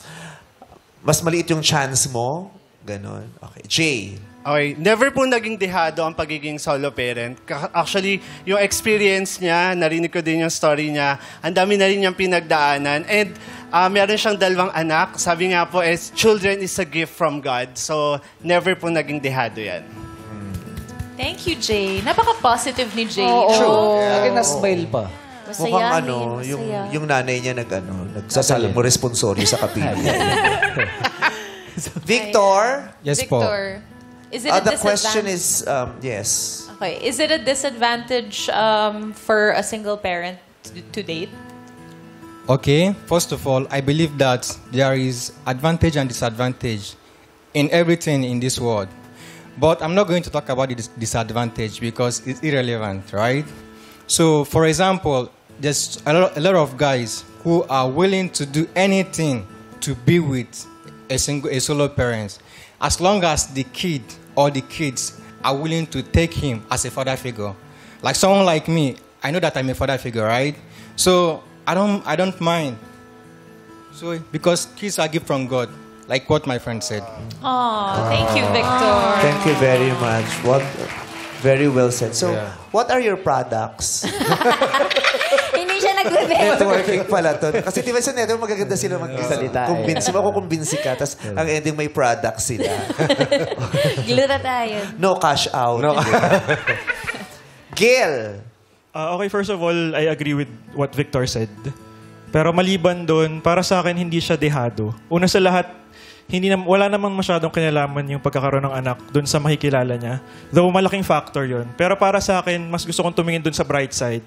mas maliit yung chance mo? Ganon. Okay. Jay. Okay, never po naging dehado ang pagiging solo parent. Actually, yung experience niya, narinig ko din yung story niya, ang dami na rin niyang pinagdaanan. And meron siyang 2 anak. Sabi nga po, children is a gift from God. So, never po naging dehado yan. Thank you, Jay. Napaka-positive ni Jay. True. Lagi na-smile pa. Mukhang Masayahin, yung nanay niya nagsasalam mo responsoryo sa kapilya. Victor? Yes po. Victor, is it a The question disadvantage? is, yes. Okay, is it a disadvantage for a single parent to date? Okay, first of all, I believe that there is advantage and disadvantage in everything in this world. But I'm not going to talk about the disadvantage because it's irrelevant, right? So, for example, there's a lot of guys who are willing to do anything to be with a solo parent, as long as the kid or the kids are willing to take him as a father figure. Like someone like me, I know that I'm a father figure, right? So I don't mind. So because kids are gift from God, like what my friend said. Oh, thank you, Victor. Thank you very much. Very well said. So, what are your products? Hindi siya nagbe-bet. Networking pala to. Kasi di ba sa network magaganda sila magsalita. Kumbinsi mo, kukumbinsi ka. Tapos ang ending may products sila. Gluta tayo. No cash out. Gil. Okay, first of all, I agree with what Victor said. Pero maliban doon, para sa akin, hindi siya dehado. Una sa lahat, wala namang masyadong kinalaman yung pagkakaroon ng anak doon sa makikilala niya. Though malaking factor yon. Pero para sa akin, mas gusto kong tumingin doon sa bright side.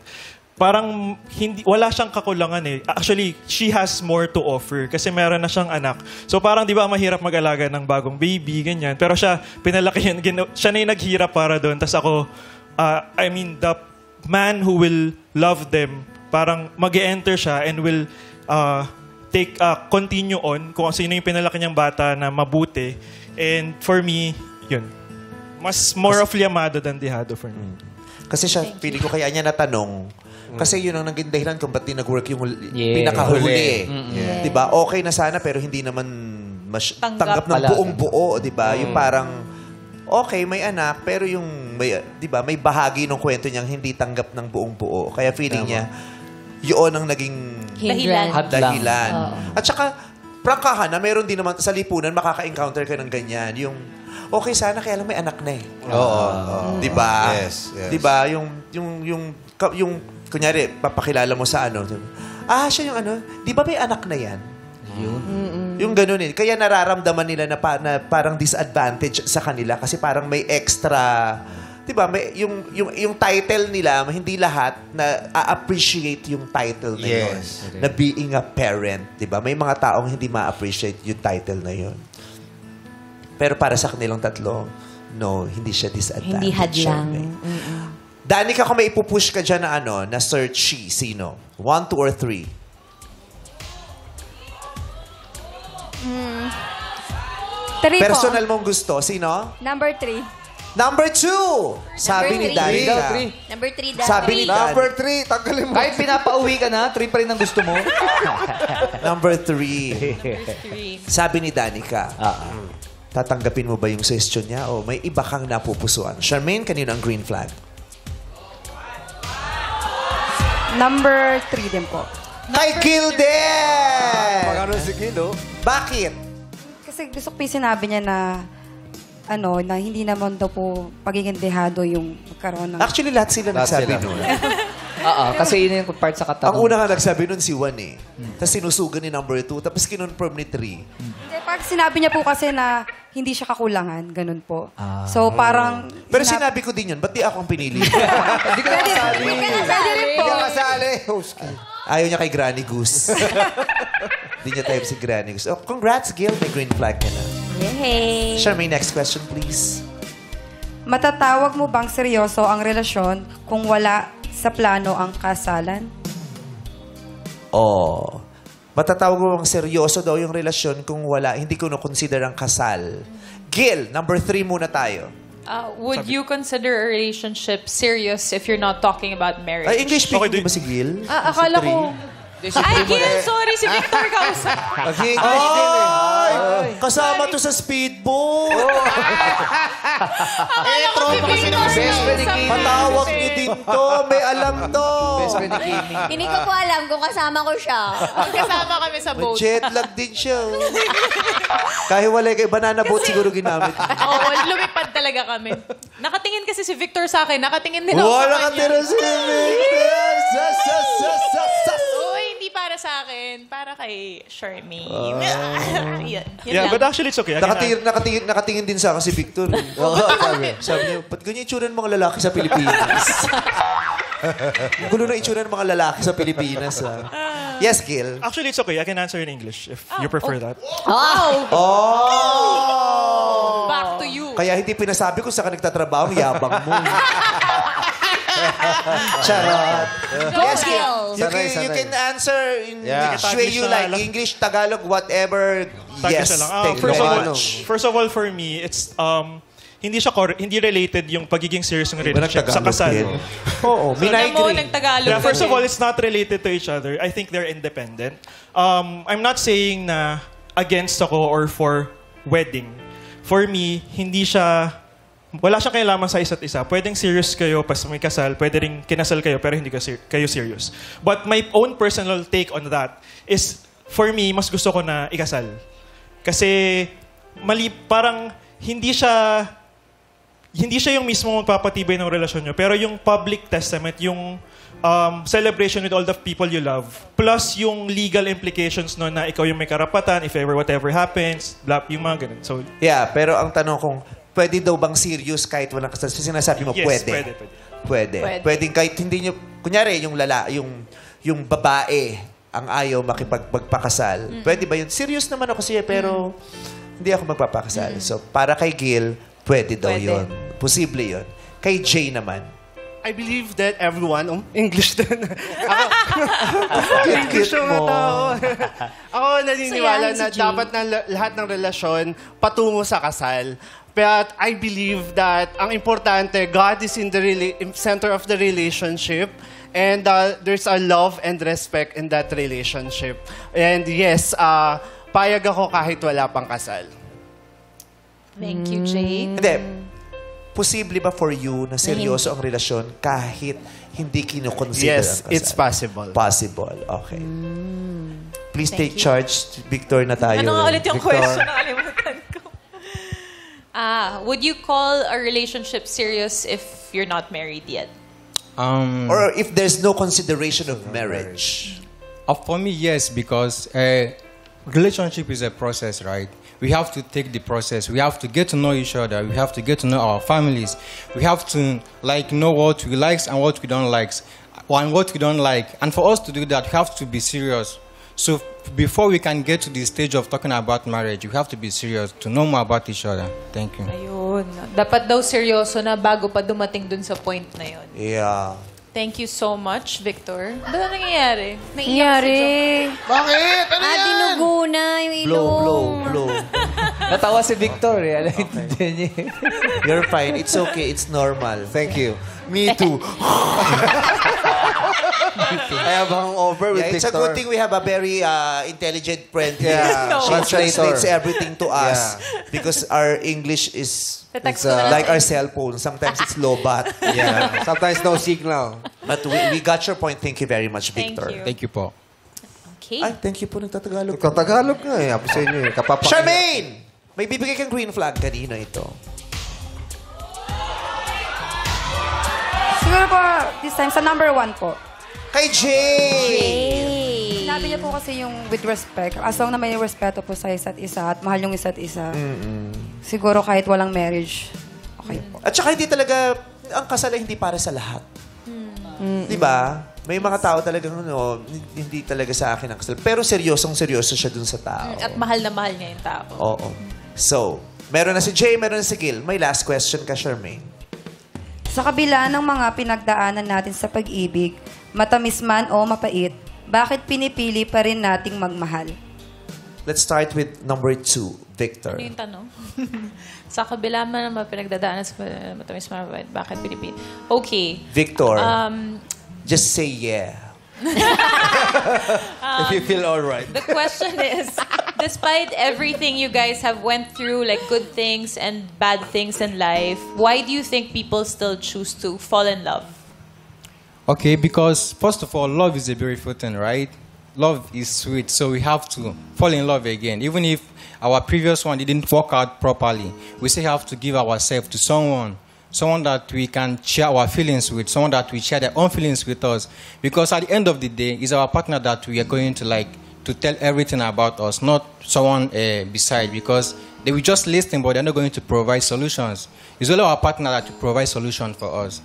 parang wala siyang kakulangan eh. Actually, she has more to offer kasi meron na siyang anak. So parang di ba mahirap mag-alaga ng bagong baby, ganyan. Pero siya, pinalaki yan, siya na yung naghirap para doon. Tapos ako, the man who will love them, parang mag-e-enter siya and will continue on kung sino yung pinalaki niyang bata na mabuti. And for me, yun. Mas more of liamado than dehado for me. Kasi siya, feeling ko kaya niya natanong. Kasi yun ang naging dahilan kung ba't di nag-work yung pinakahuli. Diba? Okay na sana pero hindi naman tanggap ng buong buo. Diba? Yung parang, okay, may anak, pero yung, diba, may bahagi ng kwento niyang hindi tanggap ng buong buo. Kaya feeling niya, yun ang naging dahilan. At saka, prangkahan na meron din naman sa lipunan, makaka-encounter ka ng ganyan. Yung, okay sana, kaya lang may anak na eh. Oo. Diba? Yes. Diba? Yung kunyari, papakilala mo sa ano. Siya yung ano, di ba may anak na yan? Yung ganun eh. Kaya nararamdaman nila na parang disadvantage sa kanila kasi parang may extra, di ba? Yung title nila, hindi lahat na appreciate yung title na yun. Na being a parent, di ba? May mga taong hindi ma-appreciate yung title na yun. Pero para sa kanilang tatlo, no, hindi siya disadvantage. Hindi hadlang. Danica, kung may ipupush ka dyan na search she, sino? 1, 2, or 3? Three po. Personal mong gusto, sino? Number 3. Number 2! Sabi ni Danica. Number 3 daw. Sabi ni Danica. Number 3, tanggalin mo. Kahit pinapauwi ka na, 3 pa rin ang gusto mo. Number 3. Sabi ni Danica. Tatanggapin mo ba yung suggestion niya o may iba kang napupusuan? Charmaine, kanino ang green flag? Number 3 din po. Kay Gilden! Magano si Gil, Bakit? Kasi gusto ko yung sinabi niya na na hindi naman daw po pagiging dehado yung magkaroon ng... Actually, lahat sila nagsabi nun. Kasi yun yung part sa katanong. Ang una nga nagsabi nun si Juan eh. Tapos sinusugan ni number 2, tapos kinonfirm ni 3. Pag sinabi niya po kasi na hindi siya kakulangan, ganun po. So parang... Pero sinabi ko din yun, ba't di ako ang pinili? Pwede rin po. Hindi ka kasali. Ayaw niya kay Granny Goose. Hindi niya type si Granny Goose. Oh, congrats, Gil. May green flag ka na. Yay! Charmaine, next question, please. Matatawag mo bang seryoso ang relasyon kung wala sa plano ang kasalan? Matatawag mo bang seryoso daw yung relasyon kung wala, hindi ko na-consider ang kasal. Gil, number 3 muna tayo. Would you consider a relationship serious if you're not talking about marriage? Ay, English speaking, di ba si Gil? Akala ko... Ay, Gil, sorry, si Victor kausap. English din eh. Kasama to sa speedboat. Akala ko si Victor kausap. Patawag niyo din to. May alam to. Hindi ko po alam kung kasama ko siya. Magkasama kami sa boat. Jet lag din siya. Kahit wala kay banana boat siguro ginamit. Oo, lumipad talaga kami. Nakatingin kasi si Victor sa akin. Nakatingin din ako sa Wala kanya. katira si Victor. Uy, hindi para sa akin. Para kay Charmaine. Yun Yeah, lang. but actually it's okay. Nakatingin din sa akin si Victor. Sabi niya, ba't ganyan itsura ng mga lalaki sa Pilipinas? Ang gulo na itsura ng mga lalaki sa Pilipinas. Yes, Gil. Actually, it's okay. I can answer in English if you prefer that. Back to you. Kaya hindi pinasabi ko sa ka nagtatrabaho, ang yabang mo. Charot. Yes, Gil. You can answer in which way you like. English, Tagalog, whatever. Yes. Thank you very much. First of all, for me, it's hindi related yung pagiging serious ng relationship sa kasal. Oo, Alam mo, nagtagalog. Yeah, first of all, it's not related to each other. I think they're independent. I'm not saying na against ako or for wedding. For me, wala siyang kailangan sa isa't isa. Pwedeng serious kayo, pas may kasal, pwede rin kinasal kayo, pero hindi kayo serious. But my own personal take on that is, for me, mas gusto ko na ikasal. Kasi, parang hindi siya yung mismo magpapatibay ng relasyon nyo, pero yung public testament, yung celebration with all the people you love, plus yung legal implications no na ikaw yung may karapatan, if ever whatever happens, yung mga ganun. So, yeah, pero ang tanong kung, pwede daw bang serious kahit walang kasal? Sinasabi mo, yes, pwede. Pwede. Pwedeng kahit hindi nyo, kunyari, yung babae ang ayaw makipagpagpakasal. Pwede ba yun? Serious naman ako siya, pero hindi ako magpapakasal. So, para kay Gil, pwede daw yun. Posible yun. Kay Jay naman. I believe that everyone, English din. English yung tao. Ako naniniwala na dapat na lahat ng relasyon patungo sa kasal. But I believe that ang importante, God is in the center of the relationship. And there's a love and respect in that relationship. And yes, payag ako kahit wala pang kasal. Thank you, Jay. Hindi. Posible ba for you na seryoso ang relasyon kahit hindi kinukonsider Yes, ang kasal? it's possible. Possible. Okay. Please take charge. Victor na tayo. Ano nga ulit yung Victor. question? Nakalimutan ko. Would you call a relationship serious if you're not married yet? Or if there's no consideration of marriage? For me, yes, because relationship is a process, right? We have to take the process. We have to get to know each other. We have to get to know our families. We have to know what we like and what we don't like, and what we don't like. And for us to do that, we have to be serious. So before we can get to the stage of talking about marriage, we have to be serious to know more about each other. Thank you. Ayun. Dapat daw seryoso na bago pa dumating dun sa point na yun. Yeah. Thank you so much, Victor. Ano nangyayari? Nangyari. Bakit? Ano yan? Dinugo na yung ilong. Blow. Natawa si Victor eh. Alam niya. You're fine. It's okay. It's normal. Thank you. Me too. I have hangover with Yeah, it's a Victor. good thing we have a very intelligent friend here. Yeah. She Translator. translates everything to us because our English is Text like our cell phone. Sometimes it's low bat. Yeah. Sometimes no signal. But we got your point. Thank you very much, Thank Victor. you. Thank you po. Okay. Ay, thank you po. Nagtatagalog. Tagalog nga eh. Apo sa inyo eh. Charmaine! May bibigay kang green flag kanina ito. Siguro po, this time, sa number 1 po. Kay Jay! Sinabi niya po kasi yung with respect. As long na may respeto po sa isa't isa at mahal yung isa't isa. Siguro kahit walang marriage, okay po. At saka hindi talaga, ang kasal ay hindi para sa lahat. Di ba? May mga tao talagang hindi talaga sa akin ang kasal. Pero seryosong-seryoso siya dun sa tao. At mahal na mahal niya yung tao. Oo. So, meron na si Jay, meron na si Gil. May last question ka, Charmaine. Sa kabila ng mga pinagdaanan natin sa pag-ibig, matamis man o mapait, bakit pinipili pa rin nating magmahal? Let's start with number 2, Victor. Ano yung tanong? Sa kabila man ang mga pinagdadaanan sa matamis marabait, bakit pinipili? Okay. Victor, just say yeah. If you feel alright. The question is, despite everything you guys have went through, like good things and bad things in life, why do you think people still choose to fall in love? Okay, because first of all, love is a beautiful thing, right? Love is sweet, so we have to fall in love again. Even if our previous one didn't work out properly, we still have to give ourselves to someone that we can share our feelings with, someone that we share their own feelings with us. Because at the end of the day, it's our partner that we are going to tell everything about us, not someone beside, because they will just listen, but they're not going to provide solutions. It's only our partner that will provide solutions for us.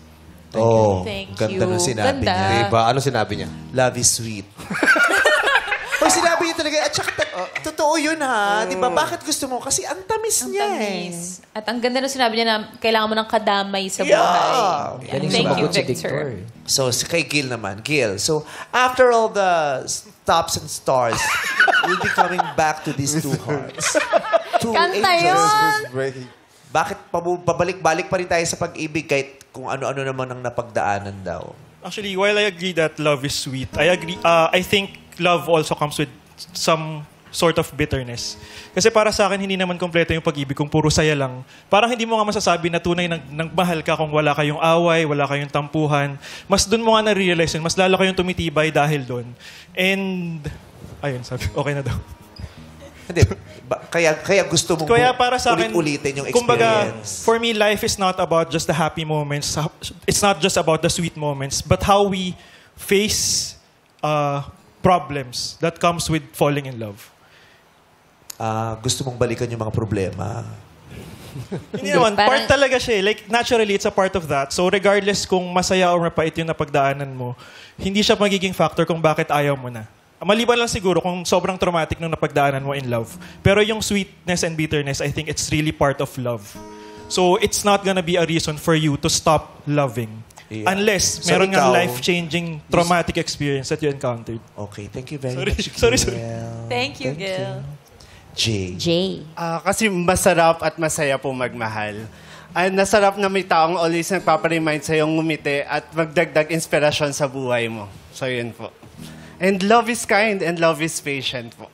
Thank Ganda you. ng sinabi Ganda. niya. Diba? Ano sinabi niya? Love is sweet. Pag sinabi niya talaga, at saka totoo yun ha. Di ba? Bakit gusto mo? Kasi ang tamis niya Tamis. At ang ganda nung sinabi niya na kailangan mo ng kadamay sa Yeah. buhay. Yeah. Galing Thank you, sumagot si Victor. So, kay Gil naman. Gil, so after all the stops and stars, we'll be coming back to these two hearts. Two Kanta angels. yun! Bakit pabalik-balik pa rin tayo sa pag-ibig kahit kung ano-ano naman ang napagdaanan daw? Actually, while I agree that love is sweet, I agree. I think love also comes with some sort of bitterness. Kasi para sa akin, hindi naman kompleto yung pag-ibig kung puro saya lang. Parang hindi mo nga masasabi na tunay nagmahal ka kung wala kayong away, wala kayong tampuhan. Mas dun mo nga na-realize yun, mas lalo kayong tumitibay dahil dun. And, ayun, sabi, okay na daw. Hindi. Kaya gusto mong Kaya para sa akin, ulit-ulitin yung kumbaga, experience. for me, life is not about just the happy moments. It's not just about the sweet moments, but how we face problems that comes with falling in love. Gusto mong balikan yung mga problema. Hindi naman, Parang- part talaga siya. Like, naturally, it's a part of that. So, regardless kung masaya or mapait yung napagdaanan mo, hindi siya magiging factor kung bakit ayaw mo na. Maliban lang siguro kung sobrang traumatic nung napagdaanan mo in love. Pero yung sweetness and bitterness, I think it's really part of love. So, it's not gonna be a reason for you to stop loving. Yeah. Unless So, meron nga ikaw- life-changing traumatic experience that you encountered. Okay, thank you very Sorry, much, sorry. Gil. Thank you, Gil. Jay. Jay. Kasi masarap at masaya po magmahal. At nasarap na may taong always nagpaparemind sa'yo ngumiti at magdagdag inspirasyon sa buhay mo. So, yun po. And love is kind and love is patient po.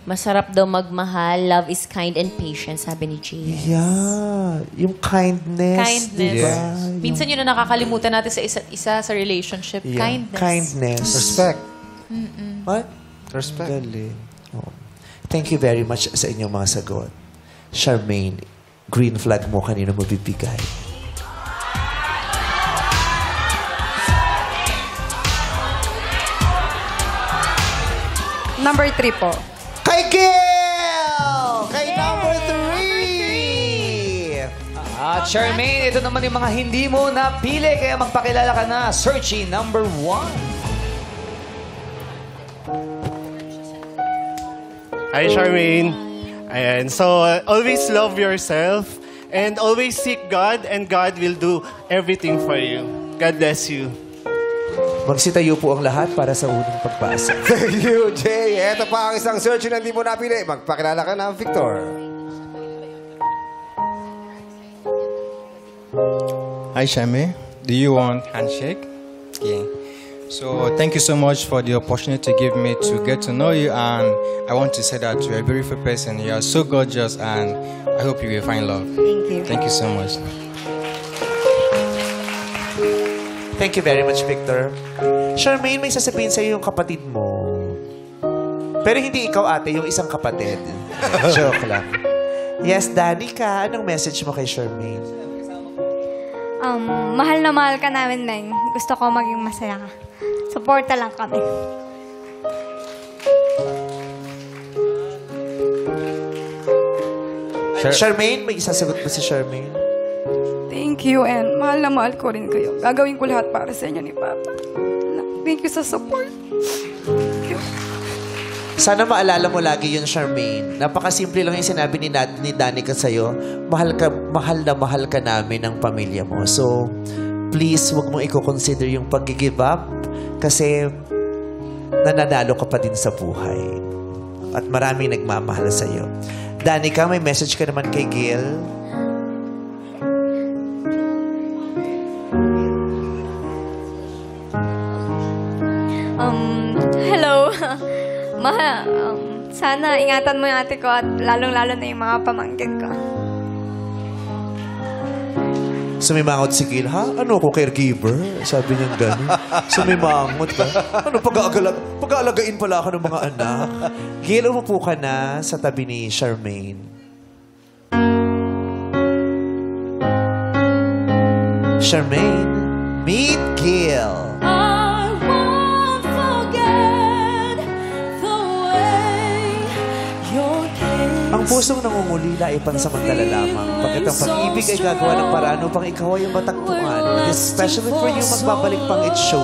Masarap daw magmahal. Love is kind and patient, sabi ni Jay. Yeah. Yung kindness. Kindness. Diba? Minsan yun na nakakalimutan natin sa isa't isa sa relationship. Yeah. Kindness. Kindness. Respect. What? Respect. Galing. Oh. Thank you very much sa inyong mga sagot. Charmaine, green flag mo kanino mo bibigay? Number 3 po. Kay Gil! Kay number 3! At Charmaine, ito naman yung mga hindi mo napili, kaya magpakilala ka na. Searching number 1. Hi, Charmaine. Ayan. So, always love yourself and always seek God and God will do everything for you. God bless you. Magsitayo po ang lahat para sa unang pagbasa. Thank you, Jay. Ito pa ang isang search na hindi mo napili. Magpakilala ka na, Victor. Hi, Shame. Do you want handshake? Yeah. So thank you so much for the opportunity to give me to get to know you, and I want to say that you're a beautiful person. You are so gorgeous, and I hope you will find love. Thank you. Thank you so much. Thank you very much, Victor. Charmaine, may sasabihin sa'yo yung kapatid mo. Pero hindi ikaw, ate, yung isang kapatid. Joke lang. Yes, Danica, anong message mo kay Charmaine? Mahal na mahal ka namin, Meng. Gusto ko maging masaya ka. Suporta lang kami. Charmaine, may isasagot ba si Charmaine? Thank you, and mahal na mahal ko rin kayo. Gagawin ko lahat para sa inyo ni Papa. Thank you sa support. Thank you. Sana maalala mo lagi yun, Charmaine. Napakasimple lang yung sinabi ni Danica sa'yo. Mahal na mahal ka namin ng pamilya mo. So, please, huwag mong i-consider yung pag-give up kasi nananalo ka pa din sa buhay. At maraming nagmamahal sa'yo. Danica, may message ka naman kay Gil. Hello. Sana ingatan mo yung ate ko at lalong-lalo na yung mga pamangkin ko. Sumimangot si Gil, ha? Ano ko, caregiver? Sabi niya gano'n. Sumimangot ka. Ano, pag-aalagain pala ako ng mga anak. Gil, umupo ka na sa tabi ni Charmaine. Charmaine, meet Gil. Ang pusong nangungulila ay pansamantala lamang. Pagkat ang pag-ibig ay gagawa ng paraan upang ikaw ay matagpuan. Especially for you, magbabalik pang its show.